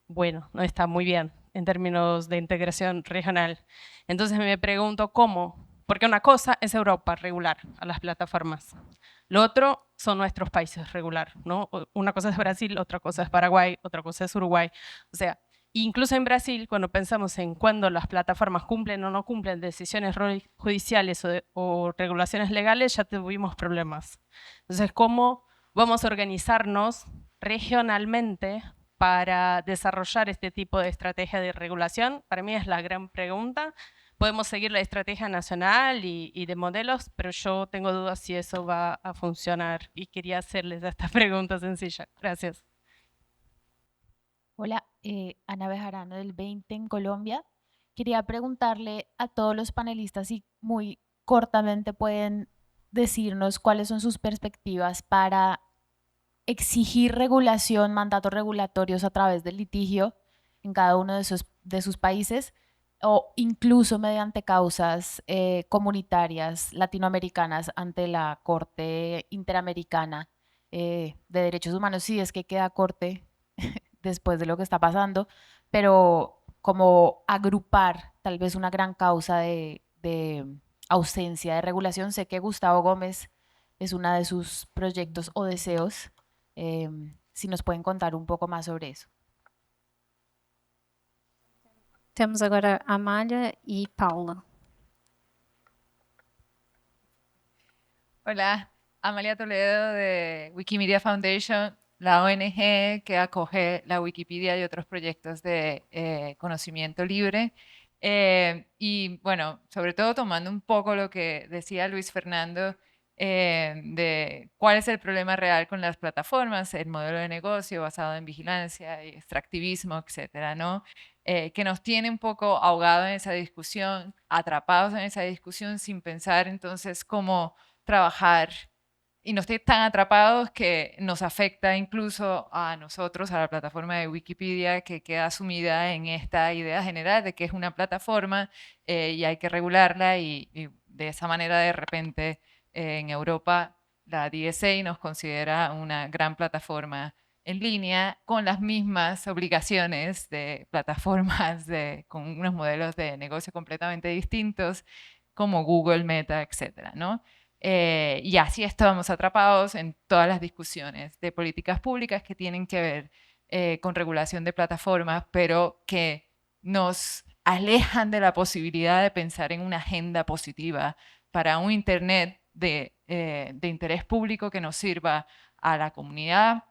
bueno, no está muy bien en términos de integración regional. Entonces me pregunto cómo, porque una cosa es Europa regular a las plataformas, lo otro son nuestros países regular, ¿no? Una cosa es Brasil, otra cosa es Paraguay, otra cosa es Uruguay. O sea, incluso en Brasil, cuando pensamos en cuándo las plataformas cumplen o no cumplen decisiones judiciales o regulaciones legales, ya tuvimos problemas. Entonces, ¿cómo vamos a organizarnos regionalmente para desarrollar este tipo de estrategia de regulación? Para mí es la gran pregunta. Podemos seguir la estrategia nacional y de modelos, pero yo tengo dudas si eso va a funcionar y quería hacerles esta pregunta sencilla. Gracias. Hola, Ana Bejarano del 20 en Colombia. Quería preguntarle a todos los panelistas si muy cortamente pueden decirnos cuáles son sus perspectivas para exigir regulación, mandatos regulatorios a través del litigio en cada uno de sus países, o incluso mediante causas comunitarias latinoamericanas ante la Corte Interamericana de derechos humanos, si es que queda corte después de lo que está pasando, pero como agrupar tal vez una gran causa de ausencia de regulación. Sé que Gustavo Gómez es uno de sus proyectos o deseos. Si nos pueden contar un poco más sobre eso. Temos agora Amália e Paula. Hola, Amalia Toledo de Wikimedia Foundation, la ONG que acoge la Wikipedia y otros proyectos de conocimiento libre. Y bueno, sobre todo tomando un poco lo que decía Luis Fernando de cuál es el problema real con las plataformas, el modelo de negocio basado en vigilancia y extractivismo, etcétera, ¿no? Que nos tiene un poco ahogados en esa discusión, atrapados en esa discusión sin pensar entonces cómo trabajar y no esté tan atrapados que nos afecta incluso a nosotros, a la plataforma de Wikipedia, que queda sumida en esta idea general de que es una plataforma y hay que regularla y de esa manera de repente en Europa la DSA nos considera una gran plataforma en línea con las mismas obligaciones de plataformas con unos modelos de negocio completamente distintos como Google, Meta, etcétera, ¿no? Y así estamos atrapados en todas las discusiones de políticas públicas que tienen que ver con regulación de plataformas, pero que nos alejan de la posibilidad de pensar en una agenda positiva para un Internet de interés público que nos sirva a la comunidad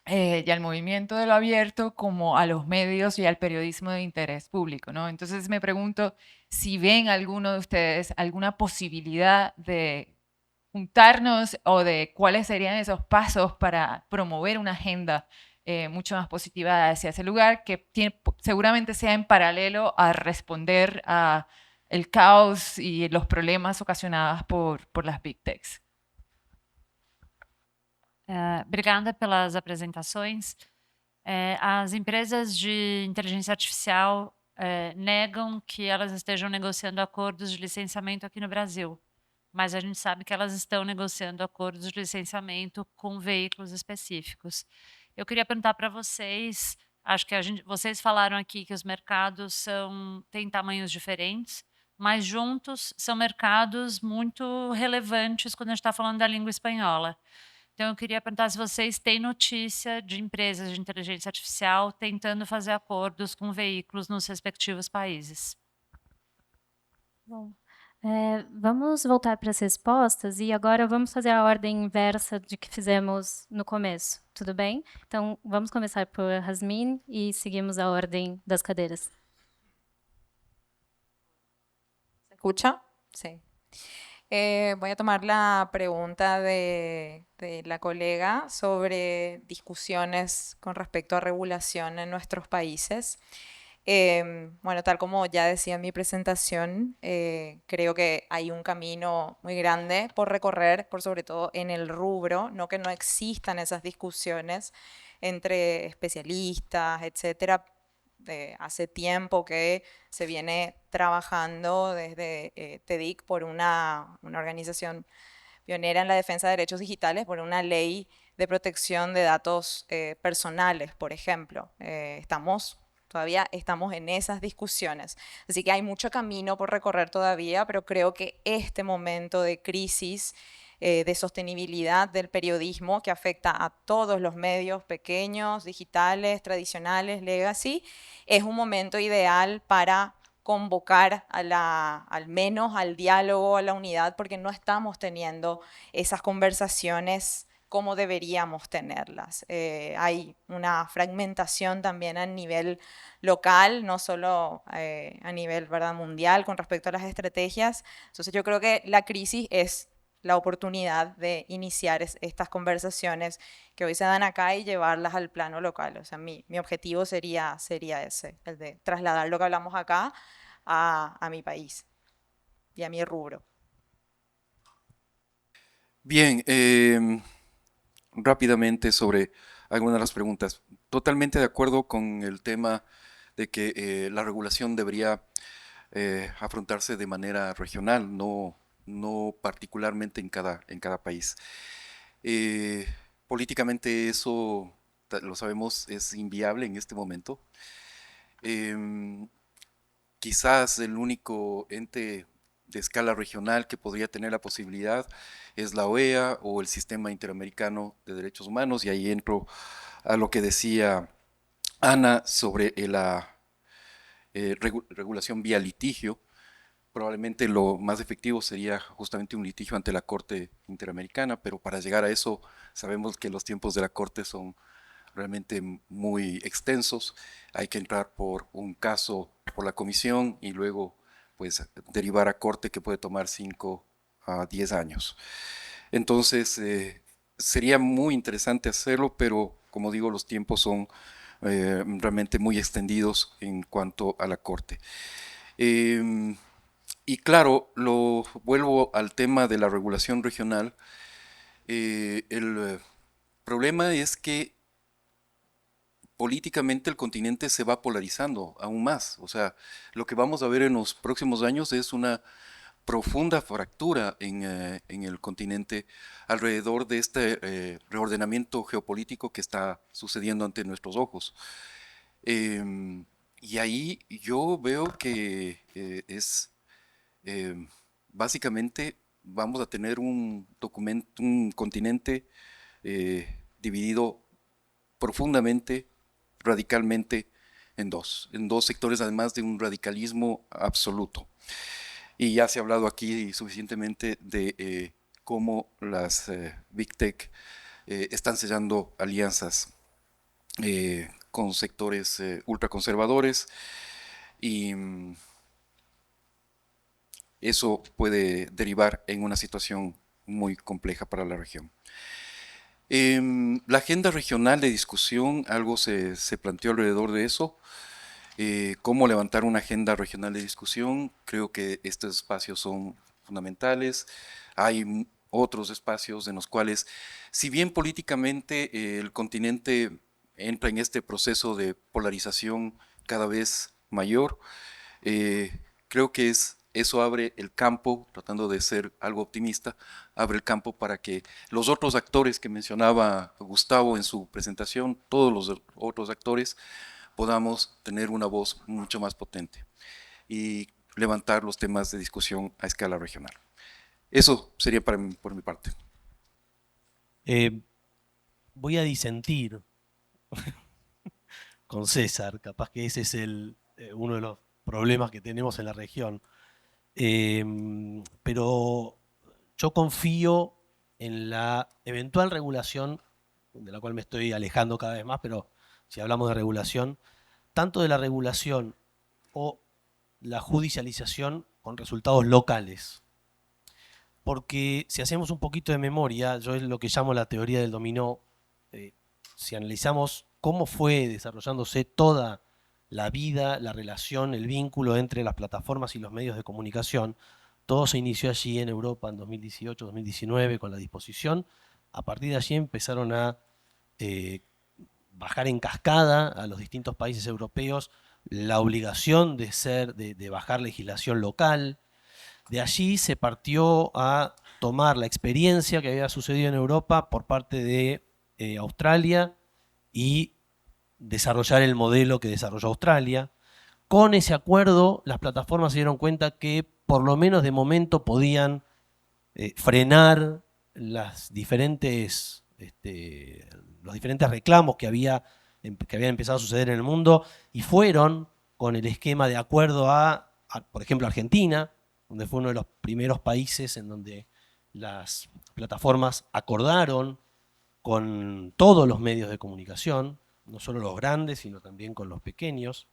y al movimiento de lo abierto como a los medios y al periodismo de interés público, ¿no? Entonces me pregunto si ven alguno de ustedes alguna posibilidad de juntarnos o de cuáles serían esos pasos para promover una agenda mucho más positiva hacia ese lugar que seguramente sea en paralelo a responder a el caos y los problemas ocasionados por las big techs. Obrigada pelas apresentações. As empresas de inteligência artificial negam que elas estejam negociando acordos de licenciamento aqui no Brasil, mas a gente sabe que elas estão negociando acordos de licenciamento com veículos específicos. Eu queria perguntar para vocês, acho que vocês falaram aqui que os mercados têm tamanhos diferentes, mas juntos são mercados muito relevantes quando a gente está falando da língua espanhola. Então, eu queria perguntar se vocês têm notícia de empresas de inteligência artificial tentando fazer acordos com veículos nos respectivos países. Bom, vamos voltar para as respostas e agora vamos fazer a ordem inversa de que fizemos no começo, tudo bem? Então, vamos começar por Yasmine e seguimos a ordem das cadeiras. ¿Se escucha? Sí. Voy a tomar la pregunta de la colega sobre discusiones con respecto a regulación en nuestros países. Bueno, tal como ya decía en mi presentación, creo que hay un camino muy grande por recorrer, por sobre todo en el rubro, no que no existan esas discusiones entre especialistas, etcétera. Hace tiempo que se viene trabajando desde TEDIC por una organización pionera en la defensa de derechos digitales, por una ley de protección de datos personales, por ejemplo. Todavía estamos en esas discusiones. Así que hay mucho camino por recorrer todavía, pero creo que este momento de crisis de sostenibilidad del periodismo que afecta a todos los medios pequeños, digitales, tradicionales, legacy, es un momento ideal para convocar al menos al diálogo, a la unidad, porque no estamos teniendo esas conversaciones como deberíamos tenerlas. Hay una fragmentación también a nivel local, no solo a nivel, ¿verdad?, mundial con respecto a las estrategias. Entonces yo creo que la crisis es la oportunidad de iniciar estas conversaciones que hoy se dan acá y llevarlas al plano local. O sea, mi objetivo sería ese, el de trasladar lo que hablamos acá a mi país y a mi rubro. Bien, rápidamente sobre algunas de las preguntas. Totalmente de acuerdo con el tema de que la regulación debería afrontarse de manera regional, no particularmente en cada país. políticamente eso, lo sabemos, es inviable en este momento. Quizás el único ente de escala regional que podría tener la posibilidad es la OEA o el Sistema Interamericano de Derechos Humanos, y ahí entro a lo que decía Ana sobre la regulación vía litigio. Probablemente lo más efectivo sería justamente un litigio ante la Corte Interamericana, pero para llegar a eso sabemos que los tiempos de la Corte son realmente muy extensos. Hay que entrar por un caso por la comisión y luego pues derivar a corte, que puede tomar 5 a 10 años. Entonces sería muy interesante hacerlo, pero como digo, los tiempos son realmente muy extendidos en cuanto a la corte. Y claro, vuelvo al tema de la regulación regional. El problema es que políticamente el continente se va polarizando aún más. O sea, lo que vamos a ver en los próximos años es una profunda fractura en el continente alrededor de este reordenamiento geopolítico que está sucediendo ante nuestros ojos. Y ahí yo veo que básicamente vamos a tener un continente dividido profundamente, radicalmente en dos sectores, además de un radicalismo absoluto. Y ya se ha hablado aquí suficientemente de cómo las Big Tech están sellando alianzas con sectores ultraconservadores, y eso puede derivar en una situación muy compleja para la región. La agenda regional de discusión, algo se planteó alrededor de eso. Cómo levantar una agenda regional de discusión. Creo que estos espacios son fundamentales. Hay otros espacios en los cuales, si bien políticamente el continente entra en este proceso de polarización cada vez mayor, creo que eso abre el campo, tratando de ser algo optimista, abre el campo para que los otros actores que mencionaba Gustavo en su presentación, todos los otros actores, podamos tener una voz mucho más potente y levantar los temas de discusión a escala regional. Eso sería por mi parte. Voy a disentir con César, capaz que ese es uno de los problemas que tenemos en la región. Pero yo confío en la eventual regulación, de la cual me estoy alejando cada vez más, pero si hablamos de regulación, tanto de la regulación o la judicialización con resultados locales. Porque si hacemos un poquito de memoria, yo es lo que llamo la teoría del dominó, si analizamos cómo fue desarrollándose toda la vida, la relación, el vínculo entre las plataformas y los medios de comunicación, todo se inició allí en Europa en 2018, 2019 con la disposición. A partir de allí empezaron a bajar en cascada a los distintos países europeos la obligación de bajar legislación local. De allí se partió a tomar la experiencia que había sucedido en Europa por parte de Australia y desarrollar el modelo que desarrolló Australia. Con ese acuerdo, las plataformas se dieron cuenta que por lo menos de momento podían frenar los diferentes reclamos que habían empezado a suceder en el mundo, y fueron con el esquema de acuerdo por ejemplo, Argentina, donde fue uno de los primeros países en donde las plataformas acordaron con todos los medios de comunicación, no solo los grandes, sino también con los pequeños.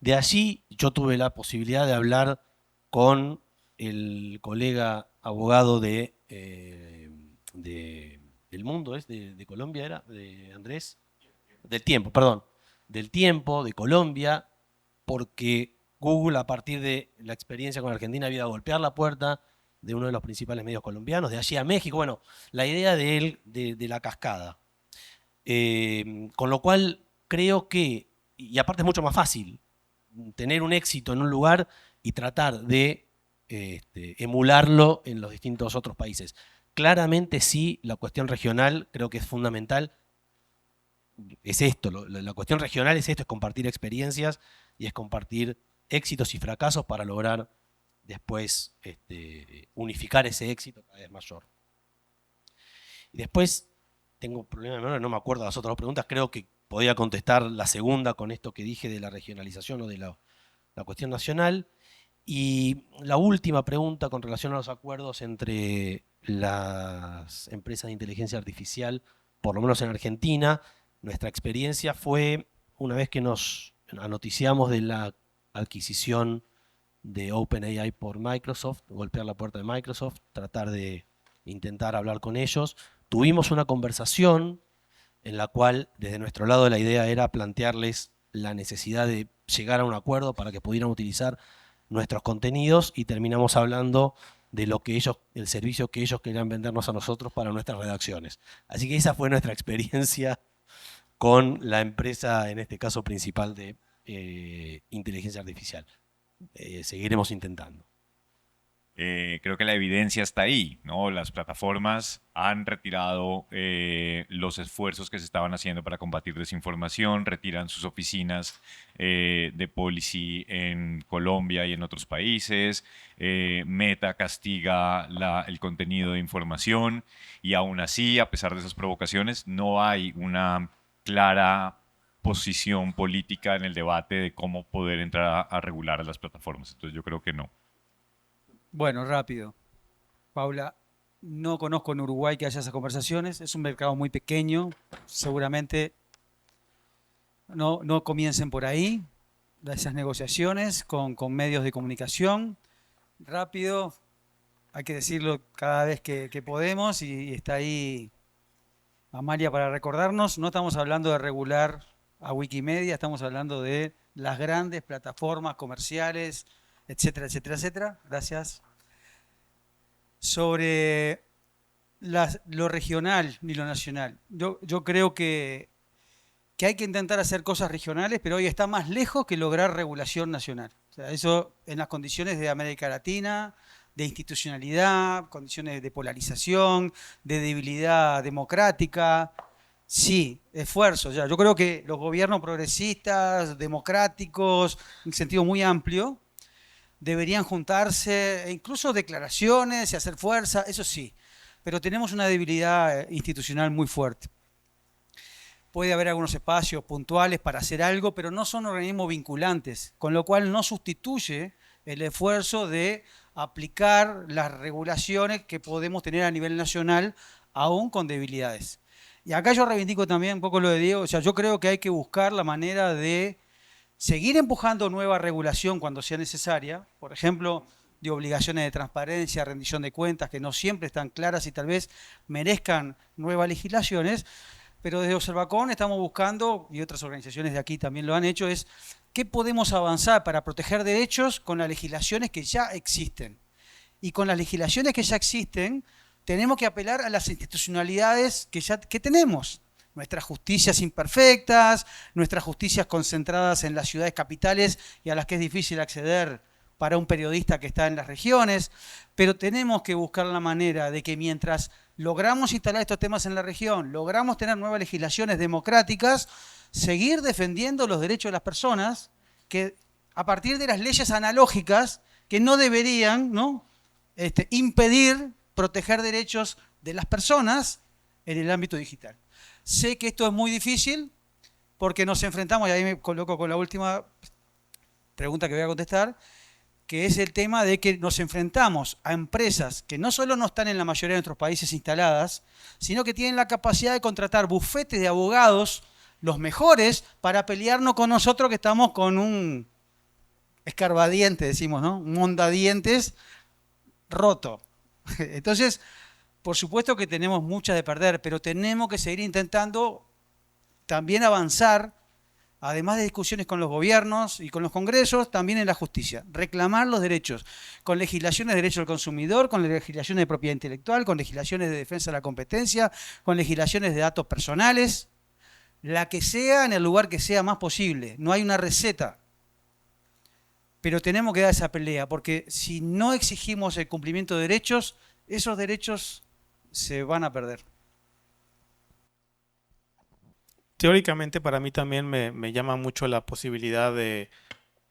De allí yo tuve la posibilidad de hablar con el colega abogado del Mundo, de Colombia, era, de Andrés, del Tiempo, perdón, del Tiempo, de Colombia, porque Google, a partir de la experiencia con Argentina, había ido a golpear la puerta de uno de los principales medios colombianos, de allí a México. Bueno, la idea de la cascada. Con lo cual creo que, y aparte es mucho más fácil, tener un éxito en un lugar y tratar de emularlo en los distintos otros países. claramente sí, la cuestión regional creo que es fundamental. Es esto, la cuestión regional es esto, es compartir experiencias y es compartir éxitos y fracasos para lograr después unificar ese éxito cada vez mayor. Y después, tengo un problema de memoria, no me acuerdo de las otras dos preguntas, creo que podía contestar la segunda con esto que dije de la regionalización o de la cuestión nacional. Y la última pregunta con relación a los acuerdos entre las empresas de inteligencia artificial, por lo menos en Argentina, nuestra experiencia fue, una vez que nos anoticiamos de la adquisición de OpenAI por Microsoft, golpear la puerta de Microsoft, tratar de intentar hablar con ellos, tuvimos una conversación en la cual desde nuestro lado la idea era plantearles la necesidad de llegar a un acuerdo para que pudieran utilizar nuestros contenidos y terminamos hablando de lo que ellos, el servicio que ellos querían vendernos a nosotros para nuestras redacciones. Así que esa fue nuestra experiencia con la empresa, en este caso principal de inteligencia artificial. Seguiremos intentando. Creo que la evidencia está ahí, ¿no? Las plataformas han retirado los esfuerzos que se estaban haciendo para combatir desinformación, retiran sus oficinas de policy en Colombia y en otros países, Meta castiga el contenido de información y aún así, a pesar de esas provocaciones, no hay una clara posición política en el debate de cómo poder entrar a regular a las plataformas. Entonces yo creo que no. Bueno, rápido. Paula, no conozco en Uruguay que haya esas conversaciones. Es un mercado muy pequeño. Seguramente no comiencen por ahí esas negociaciones con medios de comunicación. Rápido, hay que decirlo cada vez que podemos y está ahí Amalia para recordarnos. No estamos hablando de regular a Wikimedia, estamos hablando de las grandes plataformas comerciales, etcétera, etcétera, etcétera. Gracias. Sobre lo regional ni lo nacional. Yo creo que hay que intentar hacer cosas regionales, pero hoy está más lejos que lograr regulación nacional. O sea, eso en las condiciones de América Latina, de institucionalidad, condiciones de polarización, de debilidad democrática. Sí, esfuerzos. Ya. Yo creo que los gobiernos progresistas, democráticos, en sentido muy amplio, deberían juntarse, incluso declaraciones y hacer fuerza, eso sí, pero tenemos una debilidad institucional muy fuerte. Puede haber algunos espacios puntuales para hacer algo, pero no son organismos vinculantes, con lo cual no sustituye el esfuerzo de aplicar las regulaciones que podemos tener a nivel nacional, aún con debilidades. Y acá yo reivindico también un poco lo de Diego, o sea, yo creo que hay que buscar la manera de seguir empujando nueva regulación cuando sea necesaria, por ejemplo, de obligaciones de transparencia, rendición de cuentas, que no siempre están claras y tal vez merezcan nuevas legislaciones, pero desde Observacom estamos buscando, y otras organizaciones de aquí también lo han hecho, es qué podemos avanzar para proteger derechos con las legislaciones que ya existen. Y con las legislaciones que ya existen, tenemos que apelar a las institucionalidades que tenemos. Nuestras justicias imperfectas, nuestras justicias concentradas en las ciudades capitales y a las que es difícil acceder para un periodista que está en las regiones, pero tenemos que buscar la manera de que mientras logramos instalar estos temas en la región, logramos tener nuevas legislaciones democráticas, seguir defendiendo los derechos de las personas que a partir de las leyes analógicas que no deberían, ¿no?, impedir proteger derechos de las personas en el ámbito digital. Sé que esto es muy difícil porque nos enfrentamos, y ahí me coloco con la última pregunta que voy a contestar, que es el tema de que nos enfrentamos a empresas que no solo no están en la mayoría de nuestros países instaladas, sino que tienen la capacidad de contratar bufetes de abogados, los mejores, para pelearnos con nosotros que estamos con un escarbadiente, decimos, ¿no?, un mondadientes roto. Entonces, por supuesto que tenemos muchas de perder, pero tenemos que seguir intentando también avanzar, además de discusiones con los gobiernos y con los congresos, también en la justicia. Reclamar los derechos, con legislaciones de derecho al consumidor, con legislaciones de propiedad intelectual, con legislaciones de defensa de la competencia, con legislaciones de datos personales, la que sea en el lugar que sea más posible. No hay una receta. Pero tenemos que dar esa pelea, porque si no exigimos el cumplimiento de derechos, esos derechos se van a perder. Teóricamente para mí también me llama mucho la posibilidad de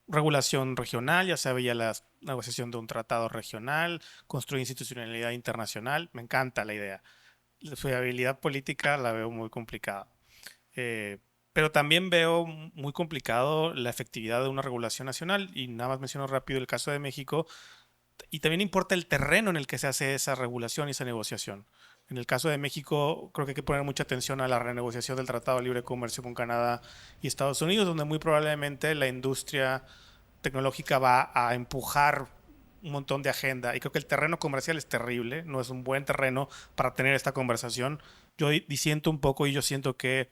regulación regional, ya sea vía la negociación de un tratado regional, construir institucionalidad internacional, me encanta la idea. Su viabilidad política la veo muy complicada. Pero también veo muy complicado la efectividad de una regulación nacional, y nada más menciono rápido el caso de México, y también importa el terreno en el que se hace esa regulación y esa negociación. En el caso de México, creo que hay que poner mucha atención a la renegociación del Tratado de Libre Comercio con Canadá y Estados Unidos, donde muy probablemente la industria tecnológica va a empujar un montón de agenda. Y creo que el terreno comercial es terrible, no es un buen terreno para tener esta conversación. Yo disiento un poco, y yo siento que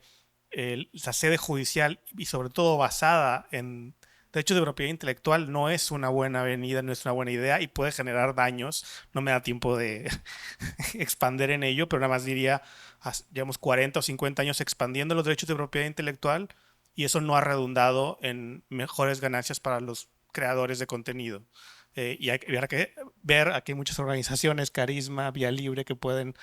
la sede judicial, y sobre todo basada en derechos de propiedad intelectual, no es una buena avenida, no es una buena idea y puede generar daños. No me da tiempo de expander en ello, pero nada más diría, llevamos 40 o 50 años expandiendo los derechos de propiedad intelectual y eso no ha redundado en mejores ganancias para los creadores de contenido. Y hay que ver, aquí hay muchas organizaciones, Carisma, Vía Libre, que pueden,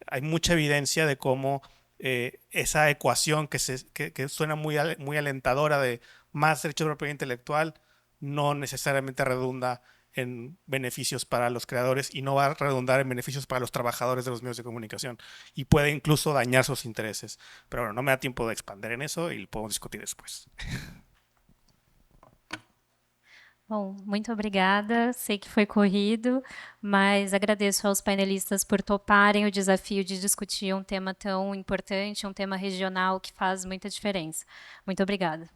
hay mucha evidencia de cómo esa ecuación que suena muy alentadora de más derechos de propiedad intelectual no necesariamente redunda en beneficios para los creadores y no va a redundar en beneficios para los trabajadores de los medios de comunicación y puede incluso dañar sus intereses. Pero bueno, no me da tiempo de expandir en eso y lo podemos discutir después. Bom, muito obrigada. Sei que foi corrido, mas agradeço aos painelistas por toparem o desafio de discutir um tema tão importante, um tema regional que faz muita diferença. Muito obrigada.